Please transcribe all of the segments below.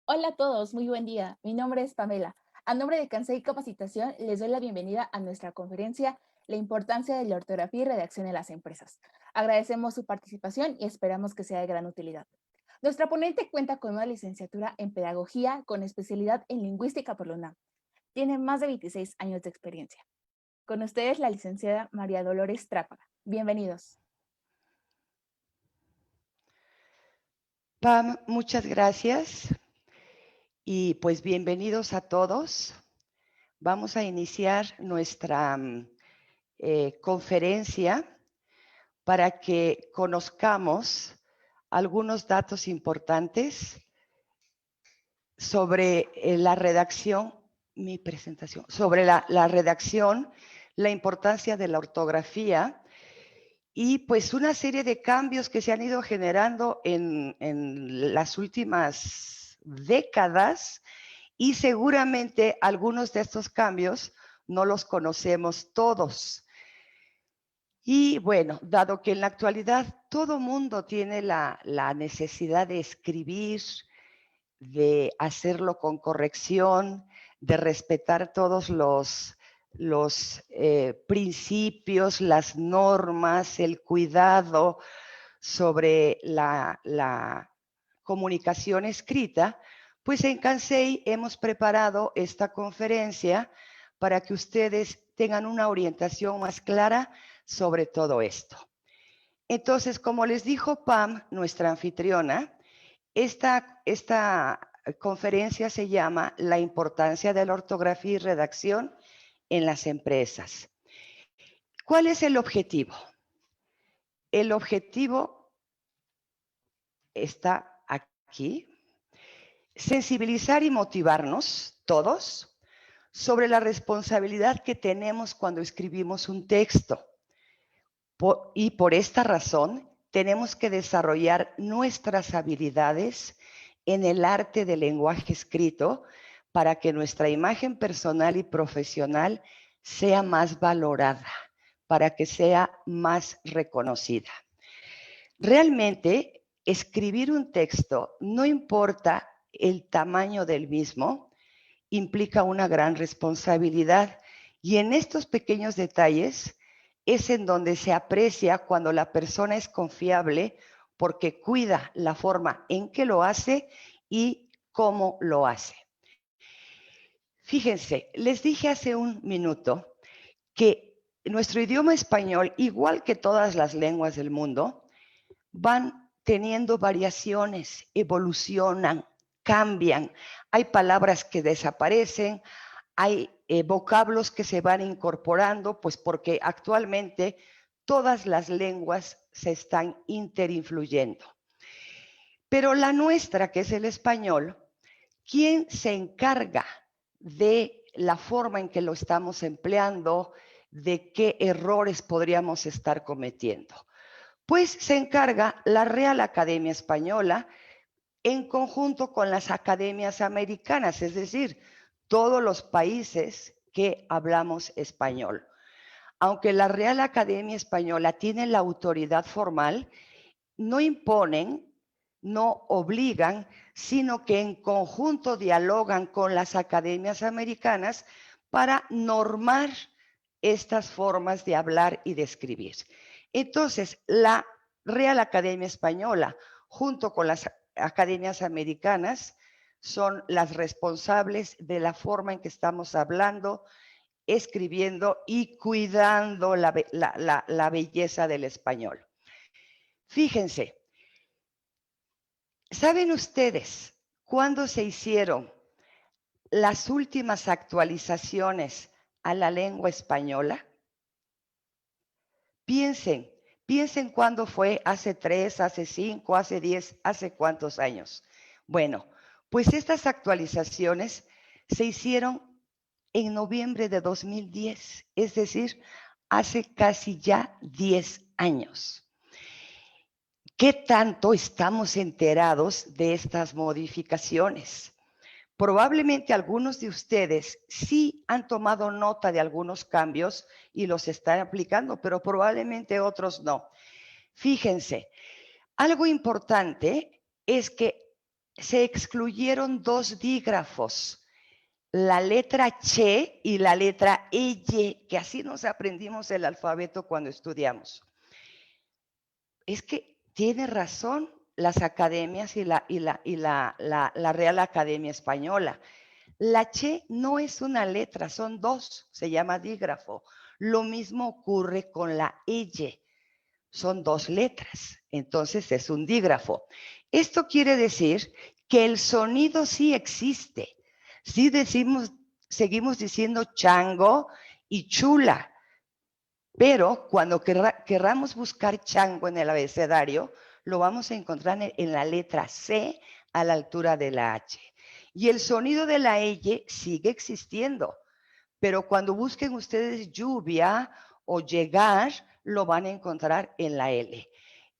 Hola a todos, muy buen día. Mi nombre es Pamela. A nombre de Cansei Capacitación, les doy la bienvenida a nuestra conferencia La importancia de la ortografía y redacción en las empresas. Agradecemos su participación y esperamos que sea de gran utilidad. Nuestra ponente cuenta con una licenciatura en Pedagogía con especialidad en Lingüística por la UNAM. Tiene más de 26 años de experiencia. Con ustedes, la licenciada María Dolores Trápaga. Bienvenidos. Pam, muchas gracias y pues bienvenidos a todos. Vamos a iniciar nuestra conferencia para que conozcamos algunos datos importantes sobre la redacción, mi presentación, sobre la redacción, la importancia de la ortografía y pues una serie de cambios que se han ido generando en las últimas décadas y seguramente algunos de estos cambios no los conocemos todos. Y bueno, dado que en la actualidad todo mundo tiene la necesidad de escribir, de hacerlo con corrección, de respetar todos los principios, las normas, el cuidado sobre la comunicación escrita, pues en Cansei hemos preparado esta conferencia para que ustedes tengan una orientación más clara sobre todo esto. Entonces, como les dijo Pam, nuestra anfitriona, esta conferencia se llama La importancia de la ortografía y redacción en las empresas. ¿Cuál es el objetivo? El objetivo está aquí. Sensibilizar y motivarnos todos sobre la responsabilidad que tenemos cuando escribimos un texto. Y por esta razón tenemos que desarrollar nuestras habilidades en el arte del lenguaje escrito para que nuestra imagen personal y profesional sea más valorada, para que sea más reconocida. Realmente, escribir un texto, no importa el tamaño del mismo, implica una gran responsabilidad. Y en estos pequeños detalles es en donde se aprecia cuando la persona es confiable porque cuida la forma en que lo hace y cómo lo hace. Fíjense, les dije hace un minuto que nuestro idioma español, igual que todas las lenguas del mundo, van teniendo variaciones, evolucionan, cambian. Hay palabras que desaparecen, hay vocablos que se van incorporando, pues porque actualmente todas las lenguas se están interinfluyendo. Pero la nuestra, que es el español, ¿quién se encarga de la forma en que lo estamos empleando, de qué errores podríamos estar cometiendo? Pues se encarga la Real Academia Española en conjunto con las academias americanas, es decir, todos los países que hablamos español. Aunque la Real Academia Española tiene la autoridad formal, no imponen, no obligan, sino que en conjunto dialogan con las academias americanas para normar estas formas de hablar y de escribir. Entonces, la Real Academia Española, junto con las academias americanas, son las responsables de la forma en que estamos hablando, escribiendo y cuidando la belleza del español. Fíjense, ¿saben ustedes cuándo se hicieron las últimas actualizaciones a la lengua española? Piensen, piensen cuándo fue, hace 3, hace 5, hace 10, hace cuántos años. Bueno, pues estas actualizaciones se hicieron en noviembre de 2010, es decir, hace casi ya 10 años. ¿Qué tanto estamos enterados de estas modificaciones? Probablemente algunos de ustedes sí han tomado nota de algunos cambios y los están aplicando, pero probablemente otros no. Fíjense, algo importante es que se excluyeron dos dígrafos, la letra che y la letra eye, que así nos aprendimos el alfabeto cuando estudiamos. Es que tiene razón las academias y la Real Academia Española. La che no es una letra, son dos, se llama dígrafo. Lo mismo ocurre con la eye, son dos letras, entonces es un dígrafo. Esto quiere decir que el sonido sí existe. Sí seguimos diciendo chango y chula, pero cuando querramos buscar chango en el abecedario, lo vamos a encontrar en la letra C a la altura de la H. Y el sonido de la L sigue existiendo, pero cuando busquen ustedes lluvia o llegar, lo van a encontrar en la L.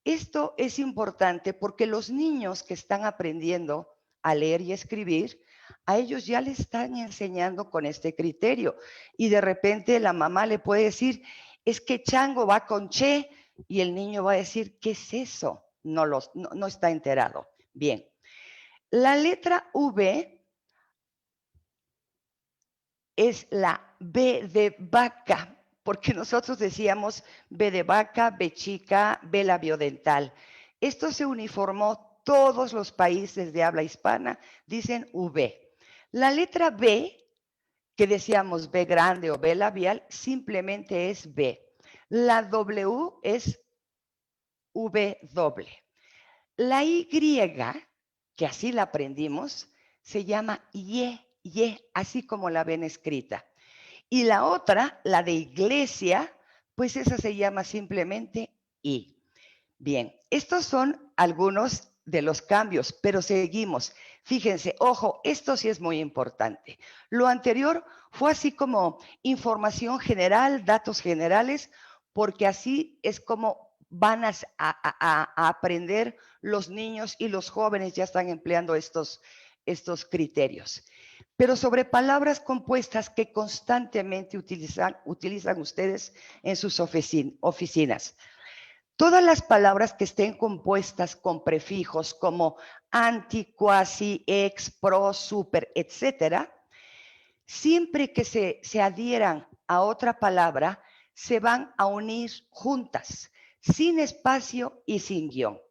Esto es importante porque los niños que están aprendiendo a leer y escribir, a ellos ya les están enseñando con este criterio. Y de repente la mamá le puede decir, es que chango va con che, y el niño va a decir, ¿qué es eso? No está enterado. Bien, la letra V es la B de vaca, porque nosotros decíamos B de vaca, B chica, B labiodental. Esto se uniformó, todos los países de habla hispana dicen V. La letra B, que decíamos B grande o B labial, simplemente es B. La W es V doble. La Y, que así la aprendimos, se llama Y, así como la ven escrita. Y la otra, la de iglesia, pues esa se llama simplemente I. Bien, estos son algunos de los cambios, pero seguimos. Fíjense, ojo, esto sí es muy importante. Lo anterior fue así como información general, datos generales, porque así es como van a aprender los niños y los jóvenes ya están empleando estos criterios. Pero sobre palabras compuestas que constantemente utilizan ustedes en sus oficinas. Todas las palabras que estén compuestas con prefijos como anti, cuasi, ex, pro, super, etcétera, siempre que se adhieran a otra palabra, se van a unir juntas, sin espacio y sin guión.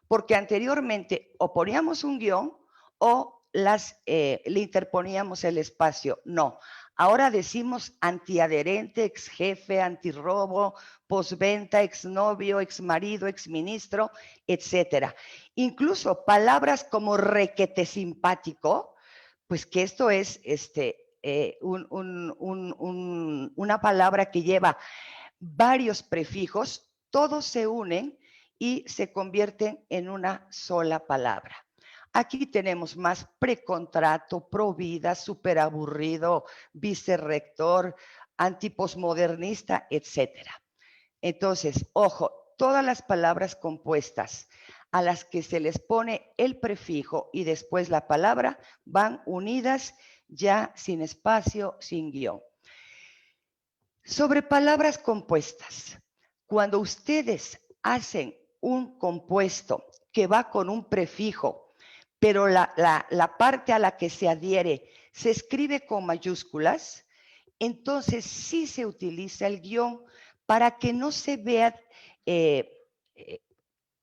Porque anteriormente o poníamos un guión o le interponíamos el espacio. No, ahora decimos antiadherente, ex jefe, antirrobo, postventa, exnovio, exmarido, exministro, etcétera. Incluso palabras como requete simpático, pues que esto es una palabra que lleva varios prefijos, todos se unen y se convierten en una sola palabra. Aquí tenemos más precontrato, provida, superaburrido, vicerrector, antiposmodernista, etcétera. Entonces, ojo, todas las palabras compuestas a las que se les pone el prefijo y después la palabra van unidas ya sin espacio, sin guión. Sobre palabras compuestas, cuando ustedes hacen un compuesto que va con un prefijo, pero la parte a la que se adhiere se escribe con mayúsculas, entonces sí se utiliza el guión para que no se vea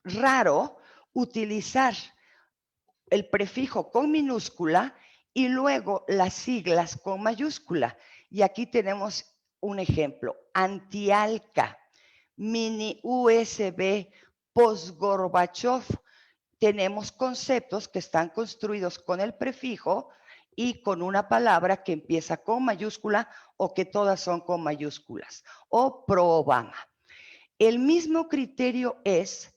raro utilizar el prefijo con minúscula y luego las siglas con mayúscula. Y aquí tenemos un ejemplo, Antialca, Mini USB, Post-Gorbachev. Tenemos conceptos que están construidos con el prefijo y con una palabra que empieza con mayúscula o que todas son con mayúsculas, o pro-Obama. El mismo criterio es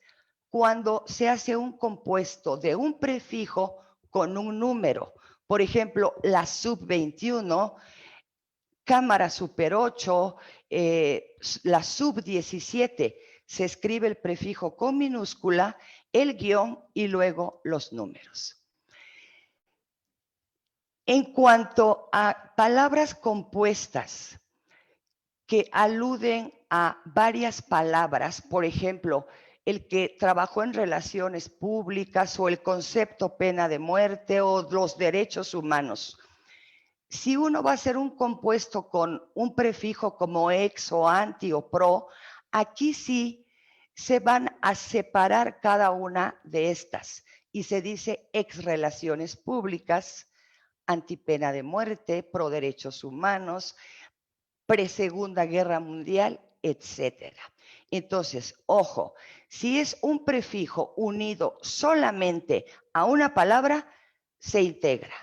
cuando se hace un compuesto de un prefijo con un número. Por ejemplo, la sub-21, cámara super 8, la sub-17, se escribe el prefijo con minúscula, el guión y luego los números. En cuanto a palabras compuestas que aluden a varias palabras, por ejemplo, el que trabajó en relaciones públicas o el concepto pena de muerte o los derechos humanos. Si uno va a hacer un compuesto con un prefijo como ex o anti o pro, aquí sí se van a separar cada una de estas y se dice ex relaciones públicas, antipena de muerte, pro derechos humanos, pre-segunda guerra mundial, etcétera. Entonces, ojo, si es un prefijo unido solamente a una palabra, se integra.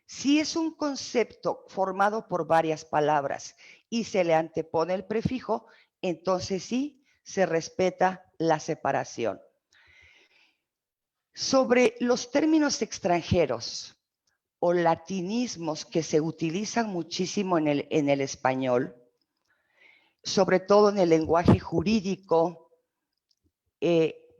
Si es un concepto formado por varias palabras y se le antepone el prefijo, entonces sí se respeta la separación. Sobre los términos extranjeros o latinismos que se utilizan muchísimo en el español, sobre todo en el lenguaje jurídico,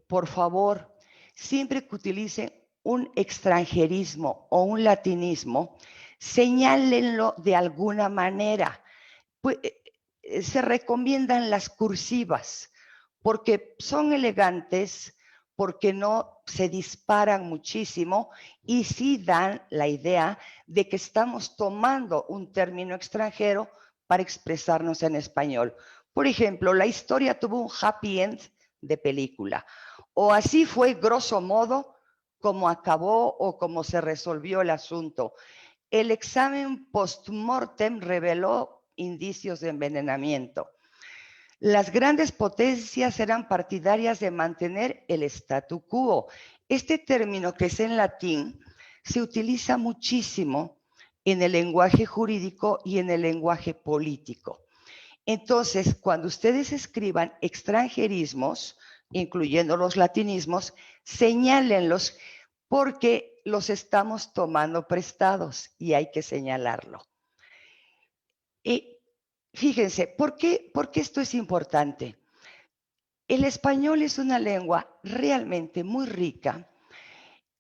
por favor, siempre que utilicen un extranjerismo o un latinismo, señálenlo de alguna manera. Pues, se recomiendan las cursivas porque son elegantes, porque no se disparan muchísimo y sí dan la idea de que estamos tomando un término extranjero para expresarnos en español. Por ejemplo, la historia tuvo un happy end de película, o así fue grosso modo como acabó o como se resolvió el asunto. El examen post-mortem reveló indicios de envenenamiento. Las grandes potencias eran partidarias de mantener el statu quo. Este término, que es en latín, se utiliza muchísimo en el lenguaje jurídico y en el lenguaje político. Entonces, cuando ustedes escriban extranjerismos, incluyendo los latinismos, señálenlos porque los estamos tomando prestados y hay que señalarlo. Y fíjense, ¿por qué esto es importante? El español es una lengua realmente muy rica,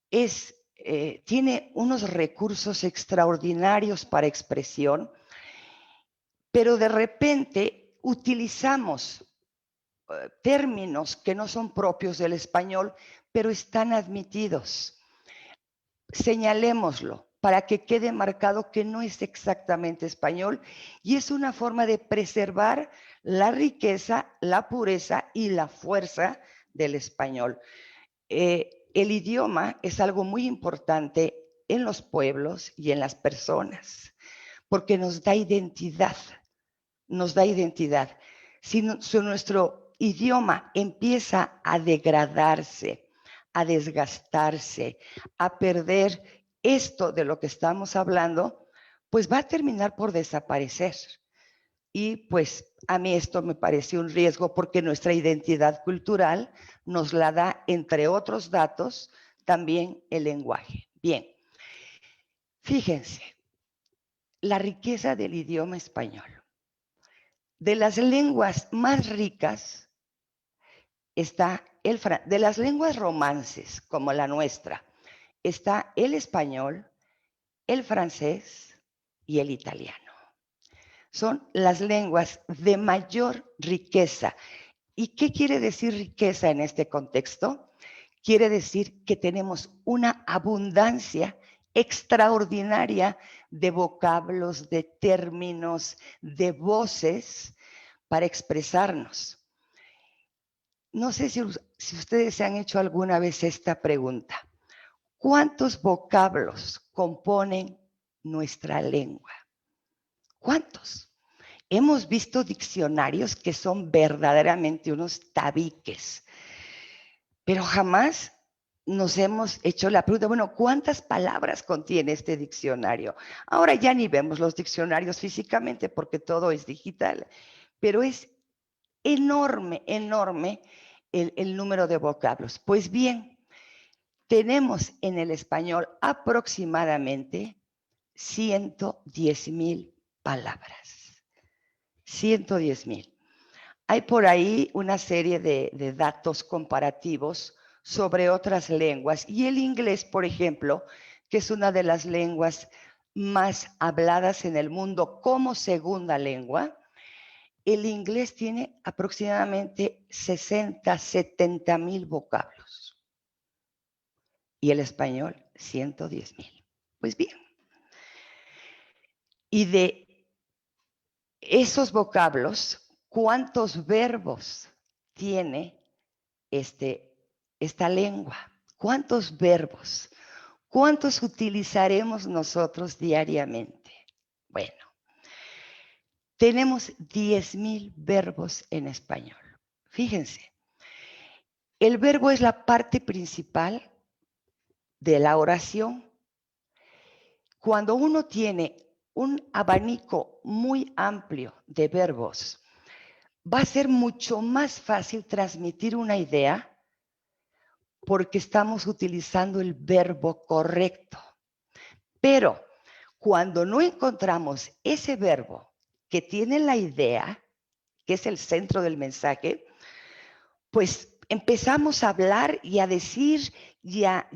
tiene unos recursos extraordinarios para expresión, pero de repente utilizamos términos que no son propios del español, pero están admitidos. Señalémoslo para que quede marcado que no es exactamente español y es una forma de preservar la riqueza, la pureza y la fuerza del español. El idioma es algo muy importante en los pueblos y en las personas, porque nos da identidad, nos da identidad. Si nuestro idioma empieza a degradarse, a desgastarse, a perder esto de lo que estamos hablando, pues va a terminar por desaparecer. Y pues a mí esto me parece un riesgo porque nuestra identidad cultural nos la da, entre otros datos, también el lenguaje. Bien, fíjense, la riqueza del idioma español. De las lenguas más ricas está de las lenguas romances, como la nuestra, está el español, el francés y el italiano. Son las lenguas de mayor riqueza. ¿Y qué quiere decir riqueza en este contexto? Quiere decir que tenemos una abundancia extraordinaria de vocablos, de términos, de voces para expresarnos. No sé si ustedes se han hecho alguna vez esta pregunta. ¿Cuántos vocablos componen nuestra lengua? ¿Cuántos? Hemos visto diccionarios que son verdaderamente unos tabiques, pero jamás nos hemos hecho la pregunta, bueno, ¿cuántas palabras contiene este diccionario? Ahora ya ni vemos los diccionarios físicamente porque todo es digital, pero es enorme, enorme el número de vocablos. Pues bien, tenemos en el español aproximadamente 110,000 palabras. 110,000. Hay por ahí una serie de datos comparativos sobre otras lenguas y el inglés, por ejemplo, que es una de las lenguas más habladas en el mundo como segunda lengua, El inglés tiene aproximadamente 60, 70,000 vocablos y el español 110,000. Pues bien, y de esos vocablos, ¿cuántos verbos tiene esta lengua? ¿Cuántos verbos? ¿Cuántos utilizaremos nosotros diariamente? Bueno, tenemos 10,000 verbos en español. Fíjense, el verbo es la parte principal de la oración. Cuando uno tiene un abanico muy amplio de verbos, va a ser mucho más fácil transmitir una idea porque estamos utilizando el verbo correcto. Pero cuando no encontramos ese verbo que tiene la idea, que es el centro del mensaje, pues empezamos a hablar y a decir y a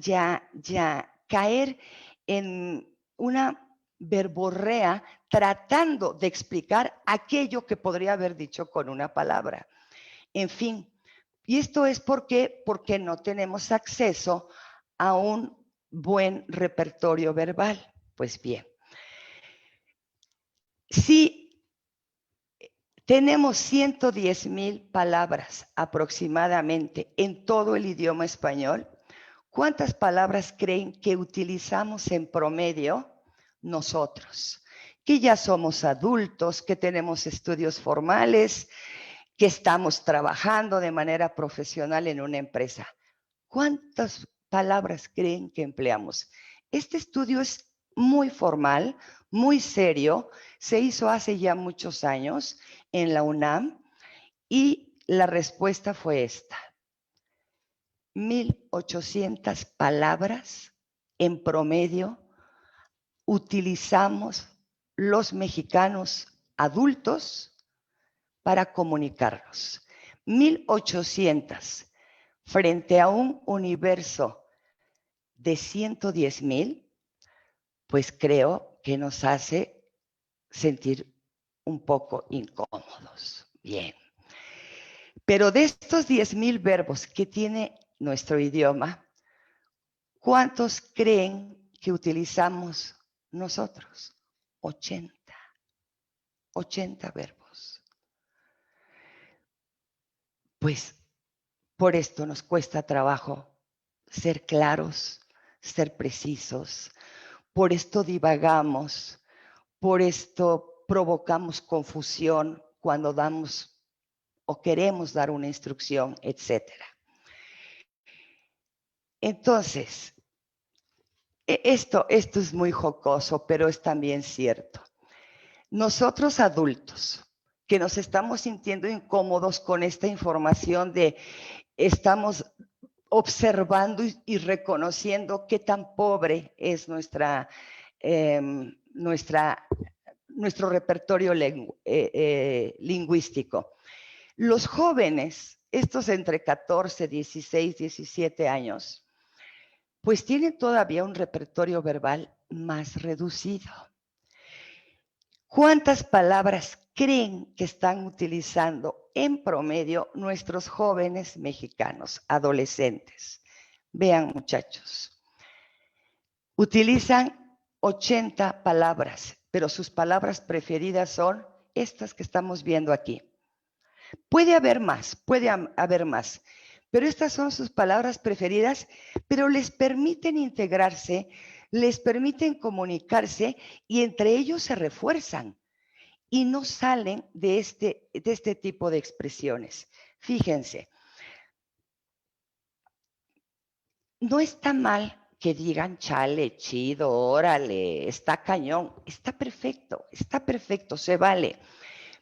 caer en una verborrea tratando de explicar aquello que podría haber dicho con una palabra. En fin, y esto es porque no tenemos acceso a un buen repertorio verbal. Pues bien, si tenemos 110,000 palabras aproximadamente en todo el idioma español, ¿cuántas palabras creen que utilizamos en promedio nosotros? Que ya somos adultos, que tenemos estudios formales, que estamos trabajando de manera profesional en una empresa. ¿Cuántas palabras creen que empleamos? Este estudio es muy formal, muy serio, se hizo hace ya muchos años en la UNAM y la respuesta fue esta: 1,800 palabras en promedio utilizamos los mexicanos adultos para comunicarnos. 1,800 frente a un universo de 110,000, pues creo que nos hace sentir un poco incómodos. Bien. Pero de estos 10,000 verbos que tiene nuestro idioma, ¿cuántos creen que utilizamos nosotros? 80. 80 verbos. Pues por esto nos cuesta trabajo ser claros, ser precisos. Por esto divagamos, por esto provocamos confusión cuando damos o queremos dar una instrucción, etc. Entonces, esto es muy jocoso, pero es también cierto. Nosotros adultos que nos estamos sintiendo incómodos con esta información de estamos observando y reconociendo qué tan pobre es nuestro repertorio lingüístico. Los jóvenes, estos entre 14, 16, 17 años, pues tienen todavía un repertorio verbal más reducido. ¿Cuántas palabras creen que están utilizando en promedio nuestros jóvenes mexicanos, adolescentes? Vean, muchachos, utilizan 80 palabras, pero sus palabras preferidas son estas que estamos viendo aquí. Puede haber más, pero estas son sus palabras preferidas, pero les permiten integrarse, les permiten comunicarse y entre ellos se refuerzan y no salen de este tipo de expresiones. Fíjense, no está mal que digan chale, chido, órale, está cañón, está perfecto, se vale.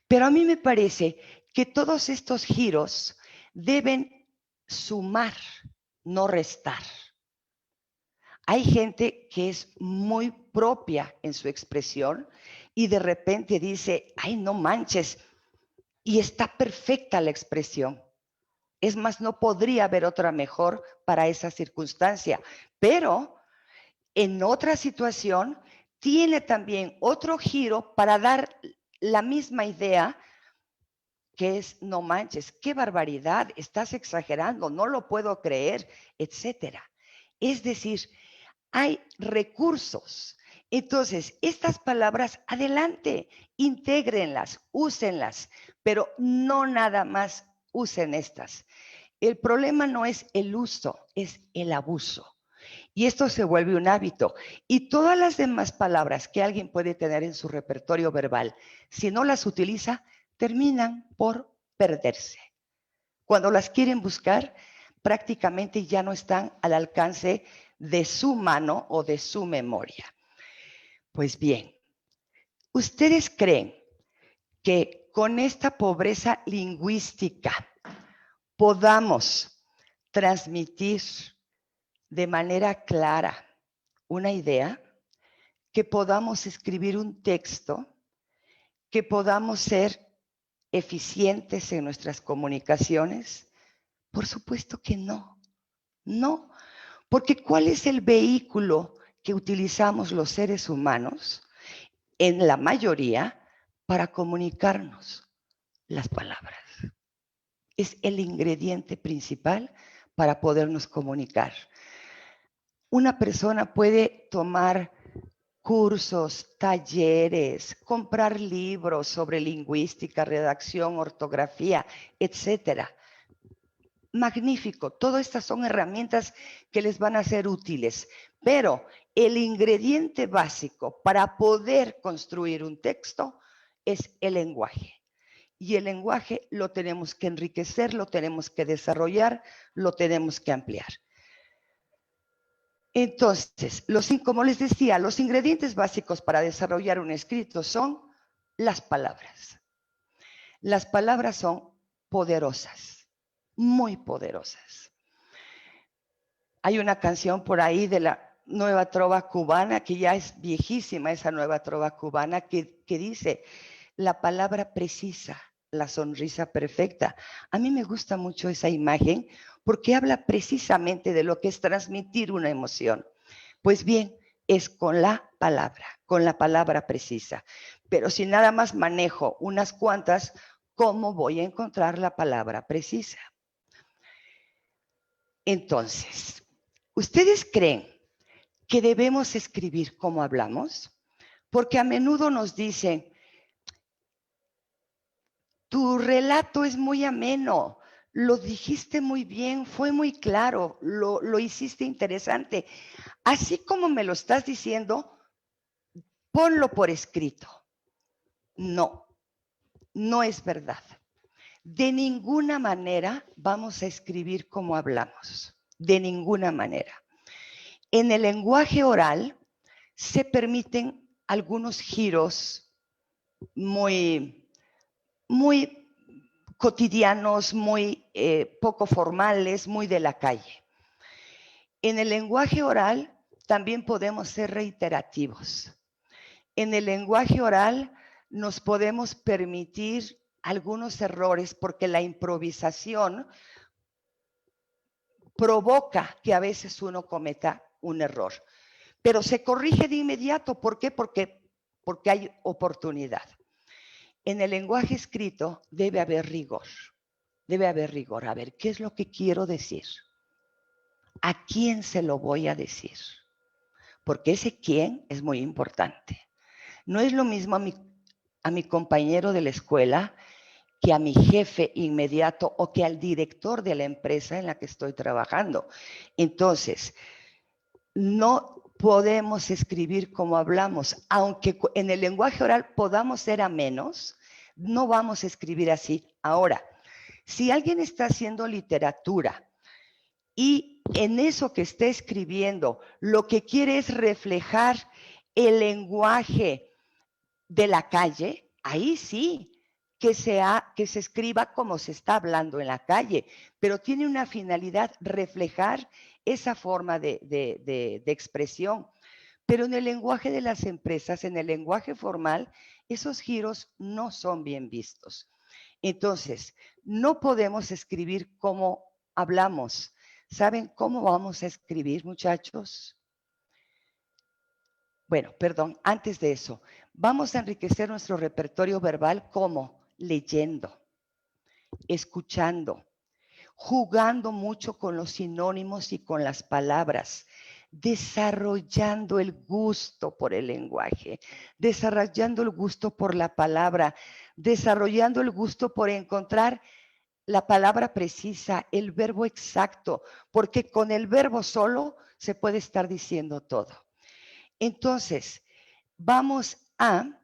Pero a mí me parece que todos estos giros deben sumar, no restar. Hay gente que es muy propia en su expresión y de repente dice, ay, no manches, y está perfecta la expresión. Es más, no podría haber otra mejor para esa circunstancia, pero en otra situación tiene también otro giro para dar la misma idea, que es no manches, qué barbaridad, estás exagerando, no lo puedo creer, etcétera. Es decir, hay recursos. Entonces, estas palabras, adelante, intégrenlas, úsenlas, pero no nada más usen estas. El problema no es el uso, es el abuso. Y esto se vuelve un hábito. Y todas las demás palabras que alguien puede tener en su repertorio verbal, si no las utiliza, terminan por perderse. Cuando las quieren buscar, prácticamente ya no están al alcance de su mano o de su memoria. Pues bien, ¿ustedes creen que con esta pobreza lingüística podamos transmitir de manera clara una idea? ¿Que podamos escribir un texto? ¿Que podamos ser eficientes en nuestras comunicaciones? Por supuesto que no. No, porque ¿cuál es el vehículo que utilizamos los seres humanos, en la mayoría, para comunicarnos? Las palabras. Es el ingrediente principal para podernos comunicar. Una persona puede tomar cursos, talleres, comprar libros sobre lingüística, redacción, ortografía, etcétera. Magnífico, todas estas son herramientas que les van a ser útiles, pero el ingrediente básico para poder construir un texto es el lenguaje. Y el lenguaje lo tenemos que enriquecer, lo tenemos que desarrollar, lo tenemos que ampliar. Entonces, como les decía, los ingredientes básicos para desarrollar un escrito son las palabras. Las palabras son poderosas, muy poderosas. Hay una canción por ahí de la nueva trova cubana, que ya es viejísima esa nueva trova cubana, que dice, la palabra precisa, la sonrisa perfecta. A mí me gusta mucho esa imagen porque habla precisamente de lo que es transmitir una emoción. Pues bien, es con la palabra precisa. Pero si nada más manejo unas cuantas, ¿cómo voy a encontrar la palabra precisa? Entonces, ¿ustedes creen que debemos escribir como hablamos? Porque a menudo nos dicen, tu relato es muy ameno, lo dijiste muy bien, fue muy claro, lo hiciste interesante. Así como me lo estás diciendo, ponlo por escrito. No, no es verdad. De ninguna manera vamos a escribir como hablamos, de ninguna manera. En el lenguaje oral se permiten algunos giros muy cotidianos, muy poco formales, muy de la calle. En el lenguaje oral también podemos ser reiterativos. En el lenguaje oral nos podemos permitir algunos errores porque la improvisación provoca que a veces uno cometa un error, pero se corrige de inmediato. ¿Por qué? Porque hay oportunidad. En el lenguaje escrito debe haber rigor. Debe haber rigor. A ver, ¿qué es lo que quiero decir? ¿A quién se lo voy a decir? Porque ese quién es muy importante. No es lo mismo a mi compañero de la escuela que a mi jefe inmediato o que al director de la empresa en la que estoy trabajando. Entonces, no podemos escribir como hablamos, aunque en el lenguaje oral podamos ser amenos, no vamos a escribir así. Ahora, si alguien está haciendo literatura y en eso que está escribiendo lo que quiere es reflejar el lenguaje de la calle, ahí sí, que se escriba como se está hablando en la calle, pero tiene una finalidad, reflejar esa forma de expresión. Pero en el lenguaje de las empresas, en el lenguaje formal, esos giros no son bien vistos. Entonces, no podemos escribir como hablamos. ¿Saben cómo vamos a escribir, muchachos? Bueno, perdón, antes de eso, vamos a enriquecer nuestro repertorio verbal como leyendo. escuchando, jugando mucho con los sinónimos y con las palabras, desarrollando el gusto por el lenguaje, desarrollando el gusto por la palabra, desarrollando el gusto por encontrar la palabra precisa, el verbo exacto, porque con el verbo solo se puede estar diciendo todo. Entonces, vamos a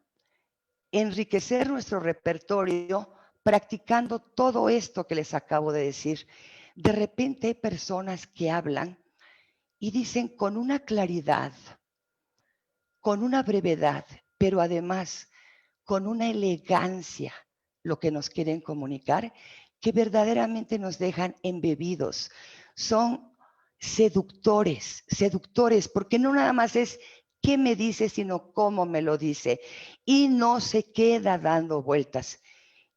enriquecer nuestro repertorio practicando todo esto que les acabo de decir. De repente hay personas que hablan y dicen con una claridad, con una brevedad, pero además con una elegancia lo que nos quieren comunicar, que verdaderamente nos dejan embebidos. Son seductores, seductores, porque no nada más es qué me dice, sino cómo me lo dice. Y no se queda dando vueltas.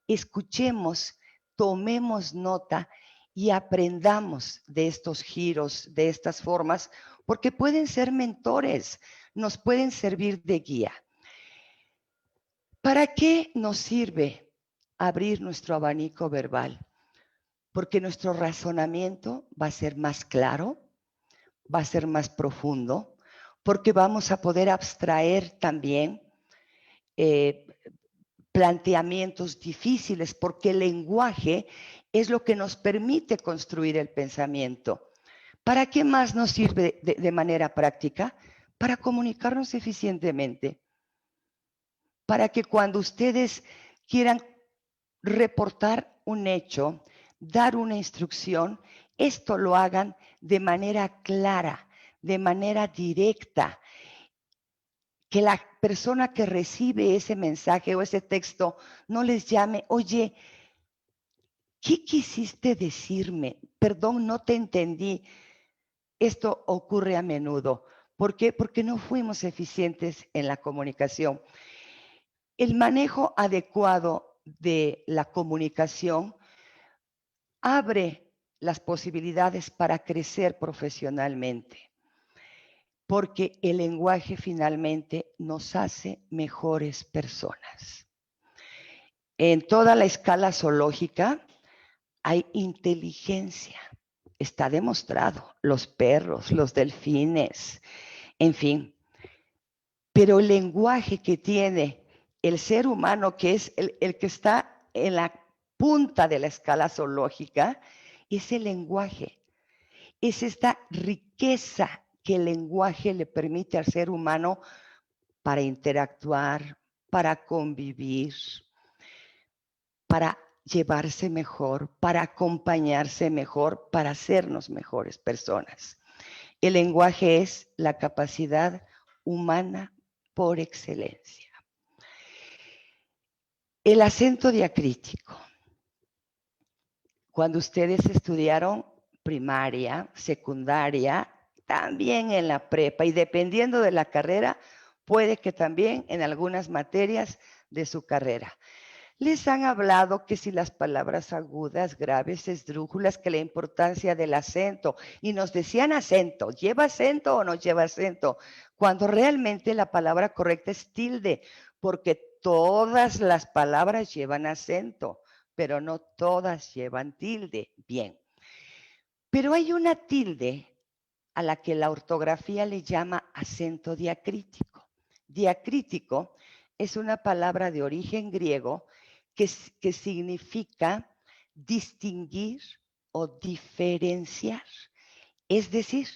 Escuchemos, tomemos nota y aprendamos de estos giros, de estas formas, porque pueden ser mentores, nos pueden servir de guía. ¿Para qué nos sirve abrir nuestro abanico verbal? Porque nuestro razonamiento va a ser más claro, va a ser más profundo, porque vamos a poder abstraer también planteamientos difíciles, porque el lenguaje es lo que nos permite construir el pensamiento. ¿Para qué más nos sirve de manera práctica? Para comunicarnos eficientemente. Para que cuando ustedes quieran reportar un hecho, dar una instrucción, esto lo hagan de manera clara, de manera directa. Que la persona que recibe ese mensaje o ese texto no les llame, oye, ¿qué quisiste decirme? Perdón, no te entendí. Esto ocurre a menudo. ¿Por qué? Porque no fuimos eficientes en la comunicación. El manejo adecuado de la comunicación abre las posibilidades para crecer profesionalmente, porque el lenguaje finalmente nos hace mejores personas. En toda la escala zoológica hay inteligencia, está demostrado, los perros, los delfines, en fin. Pero el lenguaje que tiene el ser humano, que es el que está en la punta de la escala zoológica, es el lenguaje. Es esta riqueza que el lenguaje le permite al ser humano para interactuar, para convivir, para llevarse mejor, para acompañarse mejor, para hacernos mejores personas. El lenguaje es la capacidad humana por excelencia. El acento diacrítico. Cuando ustedes estudiaron primaria, secundaria, también en la prepa, y dependiendo de la carrera, puede que también en algunas materias de su carrera. Les han hablado que si las palabras agudas, graves, esdrújulas, que la importancia del acento, y nos decían acento, ¿lleva acento o no lleva acento? Cuando realmente la palabra correcta es tilde, porque todas las palabras llevan acento, pero no todas llevan tilde. Bien, pero hay una tilde a la que la ortografía le llama acento diacrítico. Diacrítico es una palabra de origen griego que significa distinguir o diferenciar. Es decir,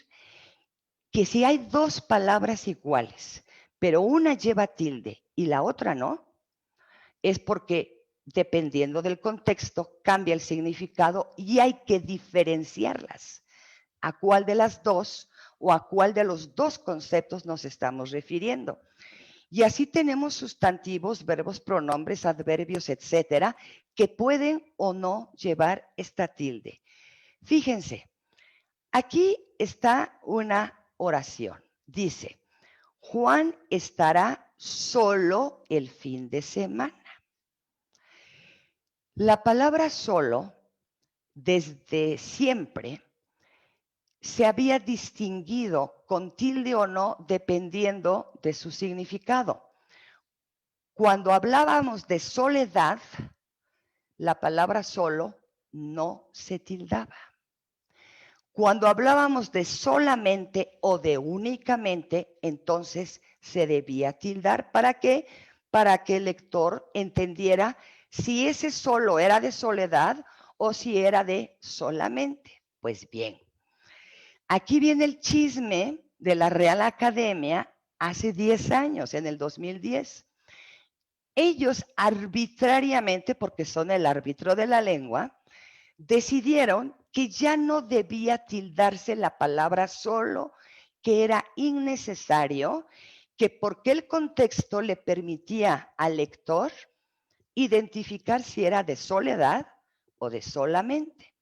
que si hay dos palabras iguales, pero una lleva tilde y la otra no, es porque dependiendo del contexto cambia el significado y hay que diferenciarlas. ¿A cuál de las dos o a cuál de los dos conceptos nos estamos refiriendo? Y así tenemos sustantivos, verbos, pronombres, adverbios, etcétera, que pueden o no llevar esta tilde. Fíjense, aquí está una oración. Dice, Juan estará solo el fin de semana. La palabra solo, desde siempre, se había distinguido con tilde o no dependiendo de su significado. Cuando hablábamos de soledad, la palabra solo no se tildaba. Cuando hablábamos de solamente o de únicamente, entonces se debía tildar. ¿Para qué? Para que el lector entendiera si ese solo era de soledad o si era de solamente. Pues bien, aquí viene el chisme de la Real Academia hace 10 años, en el 2010. Ellos arbitrariamente, porque son el árbitro de la lengua, decidieron que ya no debía tildarse la palabra solo, que era innecesario, que porque el contexto le permitía al lector identificar si era de soledad o de solamente.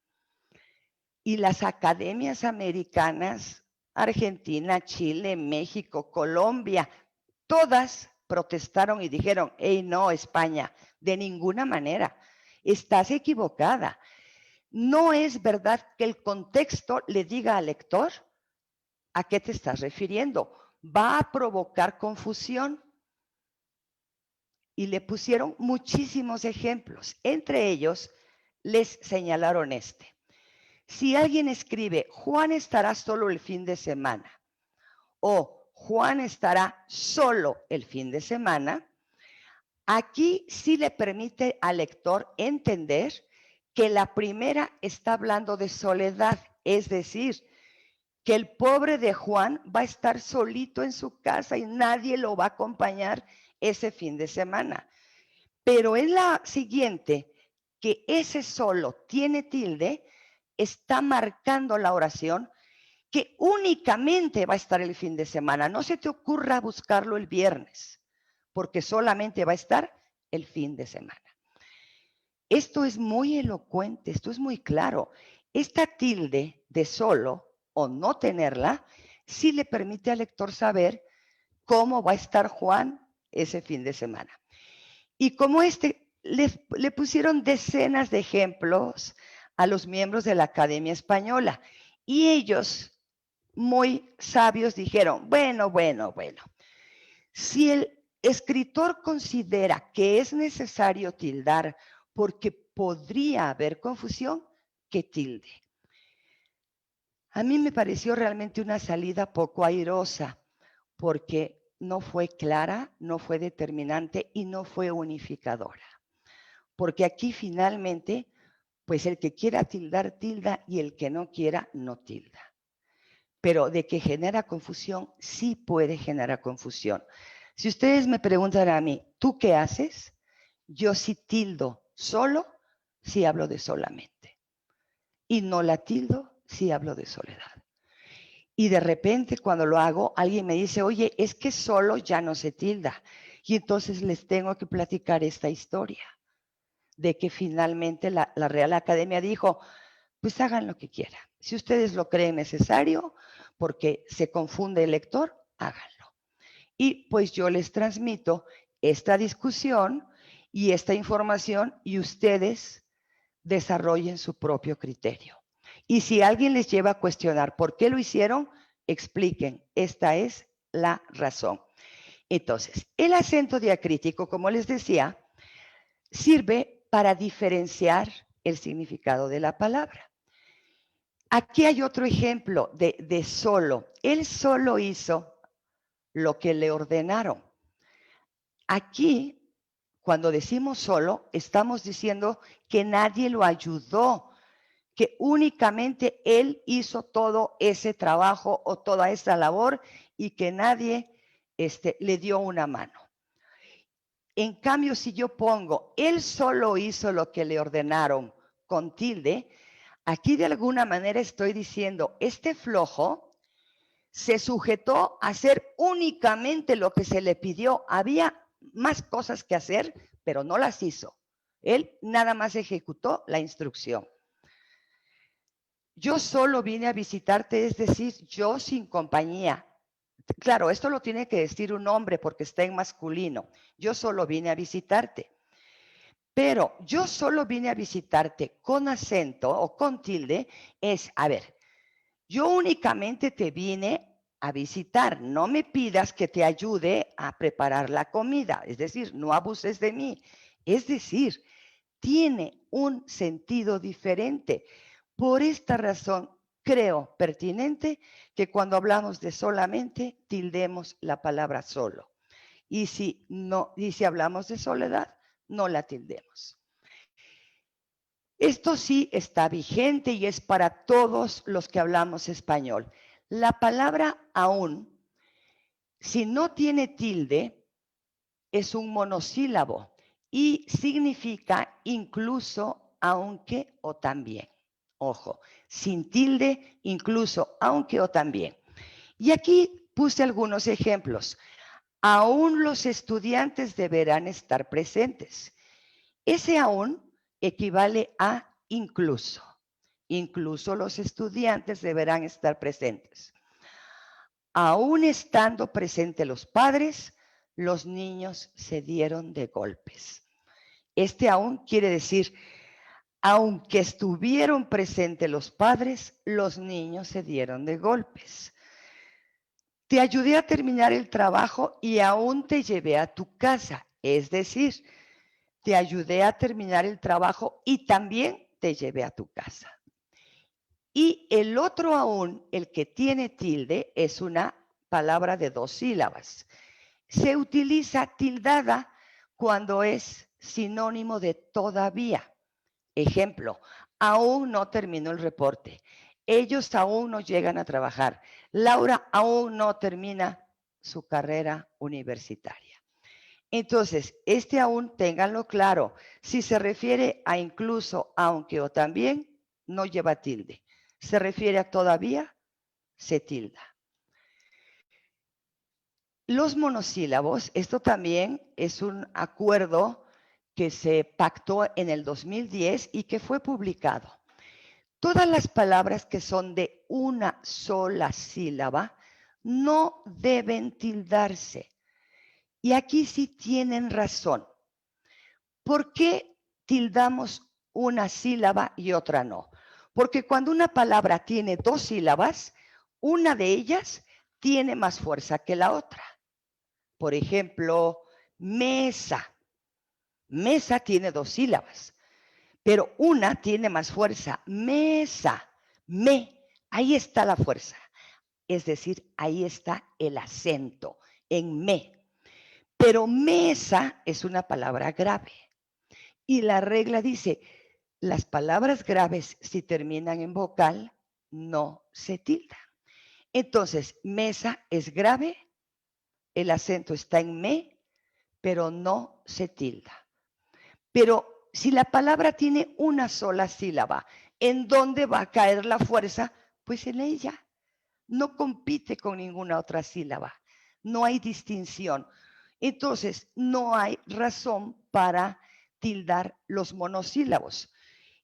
Y las academias americanas, Argentina, Chile, México, Colombia, todas protestaron y dijeron, hey, no, España, de ninguna manera, estás equivocada. No es verdad que el contexto le diga al lector a qué te estás refiriendo. Va a provocar confusión. Y le pusieron muchísimos ejemplos. Entre ellos, les señalaron este. Si alguien escribe, Juan estará solo el fin de semana, o Juan estará solo el fin de semana, aquí sí le permite al lector entender que la primera está hablando de soledad, es decir, que el pobre de Juan va a estar solito en su casa y nadie lo va a acompañar ese fin de semana. Pero en la siguiente, que ese solo tiene tilde, está marcando la oración que únicamente va a estar el fin de semana. No se te ocurra buscarlo el viernes, porque solamente va a estar el fin de semana. Esto es muy elocuente, esto es muy claro. Esta tilde de solo o no tenerla, sí le permite al lector saber cómo va a estar Juan ese fin de semana. Y como le pusieron decenas de ejemplos a los miembros de la Academia Española. Y ellos, muy sabios, dijeron, bueno, si el escritor considera que es necesario tildar porque podría haber confusión, que tilde. A mí me pareció realmente una salida poco airosa, porque no fue clara, no fue determinante y no fue unificadora. Porque aquí finalmente, pues el que quiera tildar, tilda, y el que no quiera, no tilda. Pero de que genera confusión, sí puede generar confusión. Si ustedes me preguntan a mí, ¿tú qué haces? Yo sí tildo solo si hablo de solamente. Y no la tildo si hablo de soledad. Y de repente cuando lo hago, alguien me dice, oye, es que solo ya no se tilda. Y entonces les tengo que platicar esta historia de que finalmente la Real Academia dijo, pues hagan lo que quieran. Si ustedes lo creen necesario, porque se confunde el lector, háganlo. Y pues yo les transmito esta discusión y esta información y ustedes desarrollen su propio criterio. Y si alguien les lleva a cuestionar por qué lo hicieron, expliquen, esta es la razón. Entonces, el acento diacrítico, como les decía, sirve para diferenciar el significado de la palabra. Aquí hay otro ejemplo de solo. Él solo hizo lo que le ordenaron. Aquí, cuando decimos solo, estamos diciendo que nadie lo ayudó, que únicamente él hizo todo ese trabajo o toda esa labor y que nadie le dio una mano. En cambio, si yo pongo, él solo hizo lo que le ordenaron con tilde, aquí de alguna manera estoy diciendo, este flojo se sujetó a hacer únicamente lo que se le pidió. Había más cosas que hacer, pero no las hizo. Él nada más ejecutó la instrucción. Yo solo vine a visitarte, es decir, yo sin compañía. Claro, esto lo tiene que decir un hombre porque está en masculino. Yo solo vine a visitarte. Pero yo solo vine a visitarte con acento o con tilde es, a ver, yo únicamente te vine a visitar, no me pidas que te ayude a preparar la comida, es decir, no abuses de mí. Es decir, tiene un sentido diferente. Por esta razón, creo pertinente que cuando hablamos de solamente, tildemos la palabra solo. Y si hablamos de soledad, no la tildemos. Esto sí está vigente y es para todos los que hablamos español. La palabra aún, si no tiene tilde, es un monosílabo y significa incluso, aunque o también. Ojo, sin tilde, incluso, aunque o también. Y aquí puse algunos ejemplos. Aún los estudiantes deberán estar presentes. Ese aún equivale a incluso. Incluso los estudiantes deberán estar presentes. Aún estando presentes los padres, los niños se dieron de golpes. Este aún quiere decir, aunque estuvieron presentes los padres, los niños se dieron de golpes. Te ayudé a terminar el trabajo y aún te llevé a tu casa. Es decir, te ayudé a terminar el trabajo y también te llevé a tu casa. Y el otro aún, el que tiene tilde, es una palabra de 2 sílabas. Se utiliza tildada cuando es sinónimo de todavía. Ejemplo, aún no terminó el reporte. Ellos aún no llegan a trabajar. Laura aún no termina su carrera universitaria. Entonces, este aún, ténganlo claro, si se refiere a incluso, aunque o también, no lleva tilde. Se refiere a todavía, se tilda. Los monosílabos, esto también es un acuerdo que se pactó en el 2010 y que fue publicado. Todas las palabras que son de una sola sílaba no deben tildarse. Y aquí sí tienen razón. ¿Por qué tildamos una sílaba y otra no? Porque cuando una palabra tiene 2 sílabas, una de ellas tiene más fuerza que la otra. Por ejemplo, mesa. Mesa tiene 2 sílabas, pero una tiene más fuerza. Mesa, ahí está la fuerza. Es decir, ahí está el acento en me. Pero mesa es una palabra grave. Y la regla dice, las palabras graves, si terminan en vocal, no se tildan. Entonces, mesa es grave, el acento está en me, pero no se tilda. Pero si la palabra tiene una sola sílaba, ¿en dónde va a caer la fuerza? Pues en ella. No compite con ninguna otra sílaba. No hay distinción. Entonces, no hay razón para tildar los monosílabos.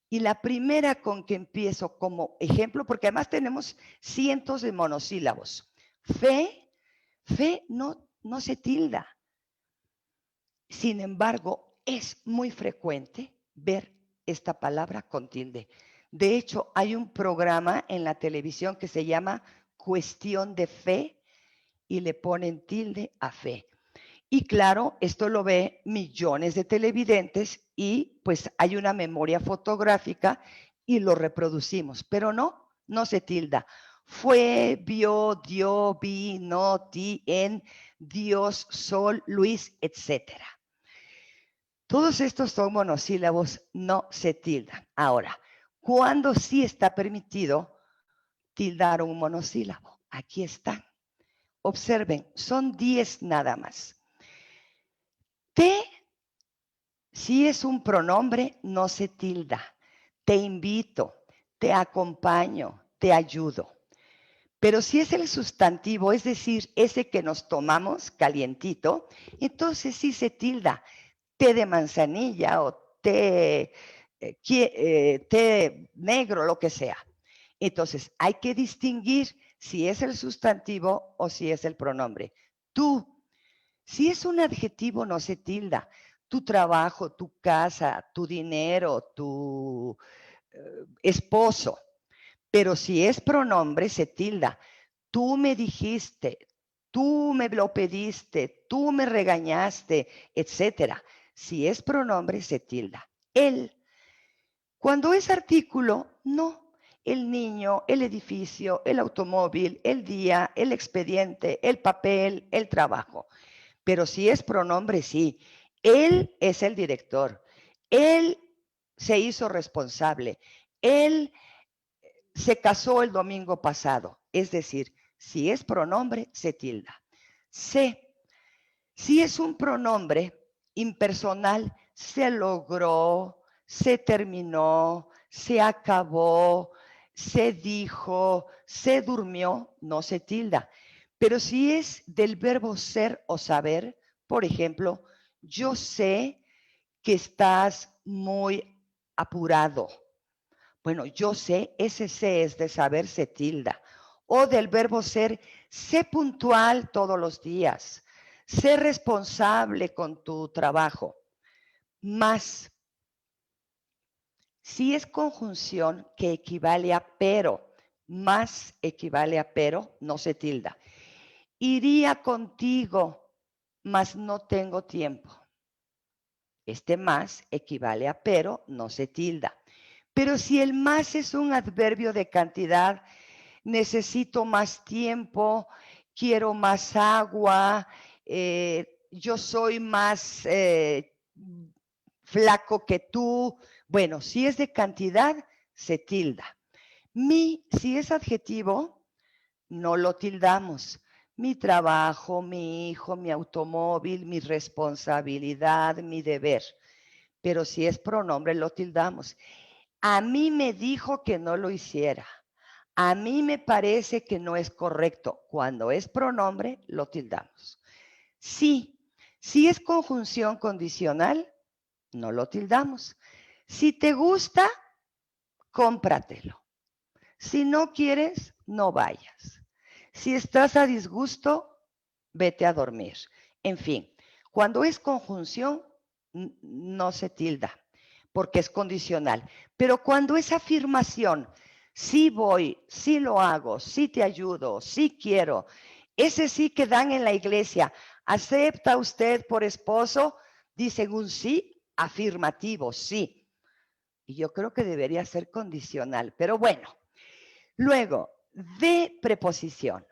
Y la primera con que empiezo como ejemplo, porque además tenemos cientos de monosílabos. Fe no se tilda. Sin embargo, es muy frecuente ver esta palabra con tilde. De hecho, hay un programa en la televisión que se llama Cuestión de Fe y le ponen tilde a fe. Y claro, esto lo ve millones de televidentes y pues hay una memoria fotográfica y lo reproducimos, pero no se tilda. Fue, vio, dio, vi, no, ti, en, Dios, sol, Luis, etcétera. Todos estos son monosílabos, no se tildan. Ahora, ¿cuándo sí está permitido tildar un monosílabo? Aquí están. Observen, son 10 nada más. Te, si es un pronombre, no se tilda. Te invito, te acompaño, te ayudo. Pero si es el sustantivo, es decir, ese que nos tomamos calientito, entonces sí se tilda. Té de manzanilla o té negro, lo que sea. Entonces, hay que distinguir si es el sustantivo o si es el pronombre. Tú, si es un adjetivo, no se tilda. Tu trabajo, tu casa, tu dinero, tu esposo. Pero si es pronombre, se tilda. Tú me dijiste, tú me lo pediste, tú me regañaste, etcétera. Si es pronombre, se tilda. él. Cuando es artículo, no. El niño, el edificio, el automóvil, el día, el expediente, el papel, el trabajo. Pero si es pronombre, sí. Él es el director. Él se hizo responsable. Él se casó el domingo pasado. Es decir, si es pronombre, se tilda. Se. Si es un pronombre impersonal, se logró, se terminó, se acabó, se dijo, se durmió, no se tilda. Pero si es del verbo ser o saber, por ejemplo, yo sé que estás muy apurado. Bueno, yo sé, ese sé es de saber, se tilda. O del verbo ser, sé puntual todos los días. Sé responsable con tu trabajo. Más, si es conjunción que equivale a pero, más equivale a pero, no se tilda. Iría contigo, mas no tengo tiempo. Este más equivale a pero, no se tilda. Pero si el más es un adverbio de cantidad, necesito más tiempo, quiero más agua, yo soy más flaco que tú. Bueno, si es de cantidad, se tilda. Mi, si es adjetivo, no lo tildamos. Mi trabajo, mi hijo, mi automóvil, mi responsabilidad, mi deber. Pero si es pronombre, lo tildamos. A mí me dijo que no lo hiciera. A mí me parece que no es correcto. Cuando es pronombre, lo tildamos. Sí, si es conjunción condicional, no lo tildamos. Si te gusta, cómpratelo. Si no quieres, no vayas. Si estás a disgusto, vete a dormir. En fin, cuando es conjunción, no se tilda, porque es condicional. Pero cuando es afirmación, sí voy, sí lo hago, sí te ayudo, sí quiero, ese sí que dan en la iglesia, ¿acepta usted por esposo? Dicen un sí afirmativo, sí. Y yo creo que debería ser condicional, pero bueno. Luego, de preposición.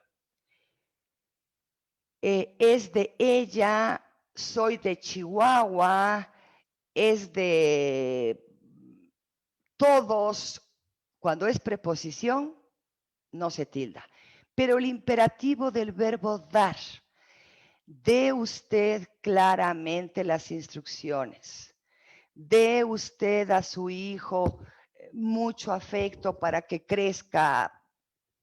Es de ella, soy de Chihuahua, es de todos. Cuando es preposición, no se tilda. Pero el imperativo del verbo dar, dé usted claramente las instrucciones. Dé usted a su hijo mucho afecto para que crezca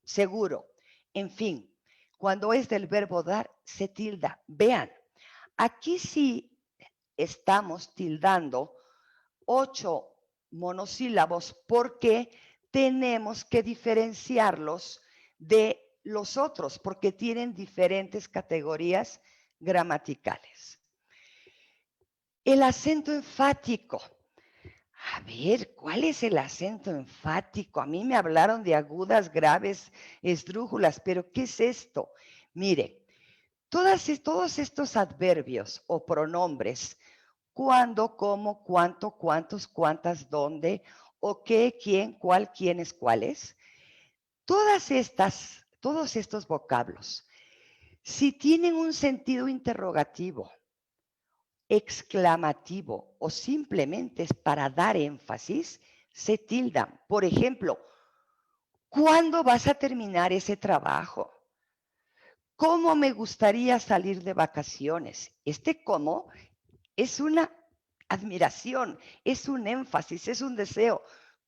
seguro. En fin, cuando es del verbo dar, se tilda. Vean, aquí sí estamos tildando 8 monosílabos porque tenemos que diferenciarlos de los otros, porque tienen diferentes categorías gramaticales. El acento enfático. A ver, ¿cuál es el acento enfático? A mí me hablaron de agudas, graves, esdrújulas, pero ¿qué es esto? Mire, todos estos adverbios o pronombres, cuándo, cómo, cuánto, cuántos, cuántas, dónde, o qué, quién, cuál, quiénes, cuáles, todos estos vocablos, si tienen un sentido interrogativo, exclamativo o simplemente es para dar énfasis, se tildan. Por ejemplo, ¿cuándo vas a terminar ese trabajo? ¿Cómo me gustaría salir de vacaciones? Este cómo es una admiración, es un énfasis, es un deseo.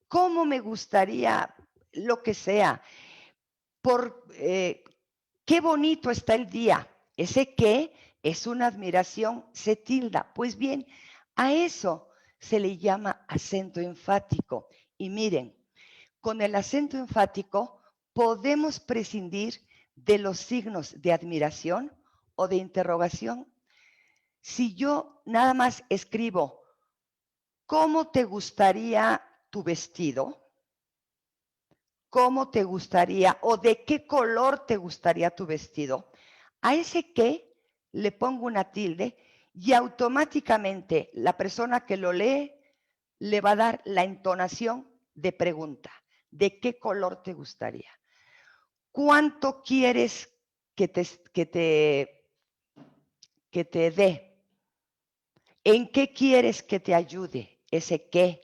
¿Cómo me gustaría lo que sea? Qué bonito está el día. Ese qué es una admiración, se tilda. Pues bien, a eso se le llama acento enfático. Y miren, con el acento enfático podemos prescindir de los signos de admiración o de interrogación. Si yo nada más escribo, ¿cómo te gustaría tu vestido? ¿Cómo te gustaría o de qué color te gustaría tu vestido? A ese qué le pongo una tilde y automáticamente la persona que lo lee le va a dar la entonación de pregunta. ¿De qué color te gustaría? ¿Cuánto quieres que te dé? ¿En qué quieres que te ayude? Ese qué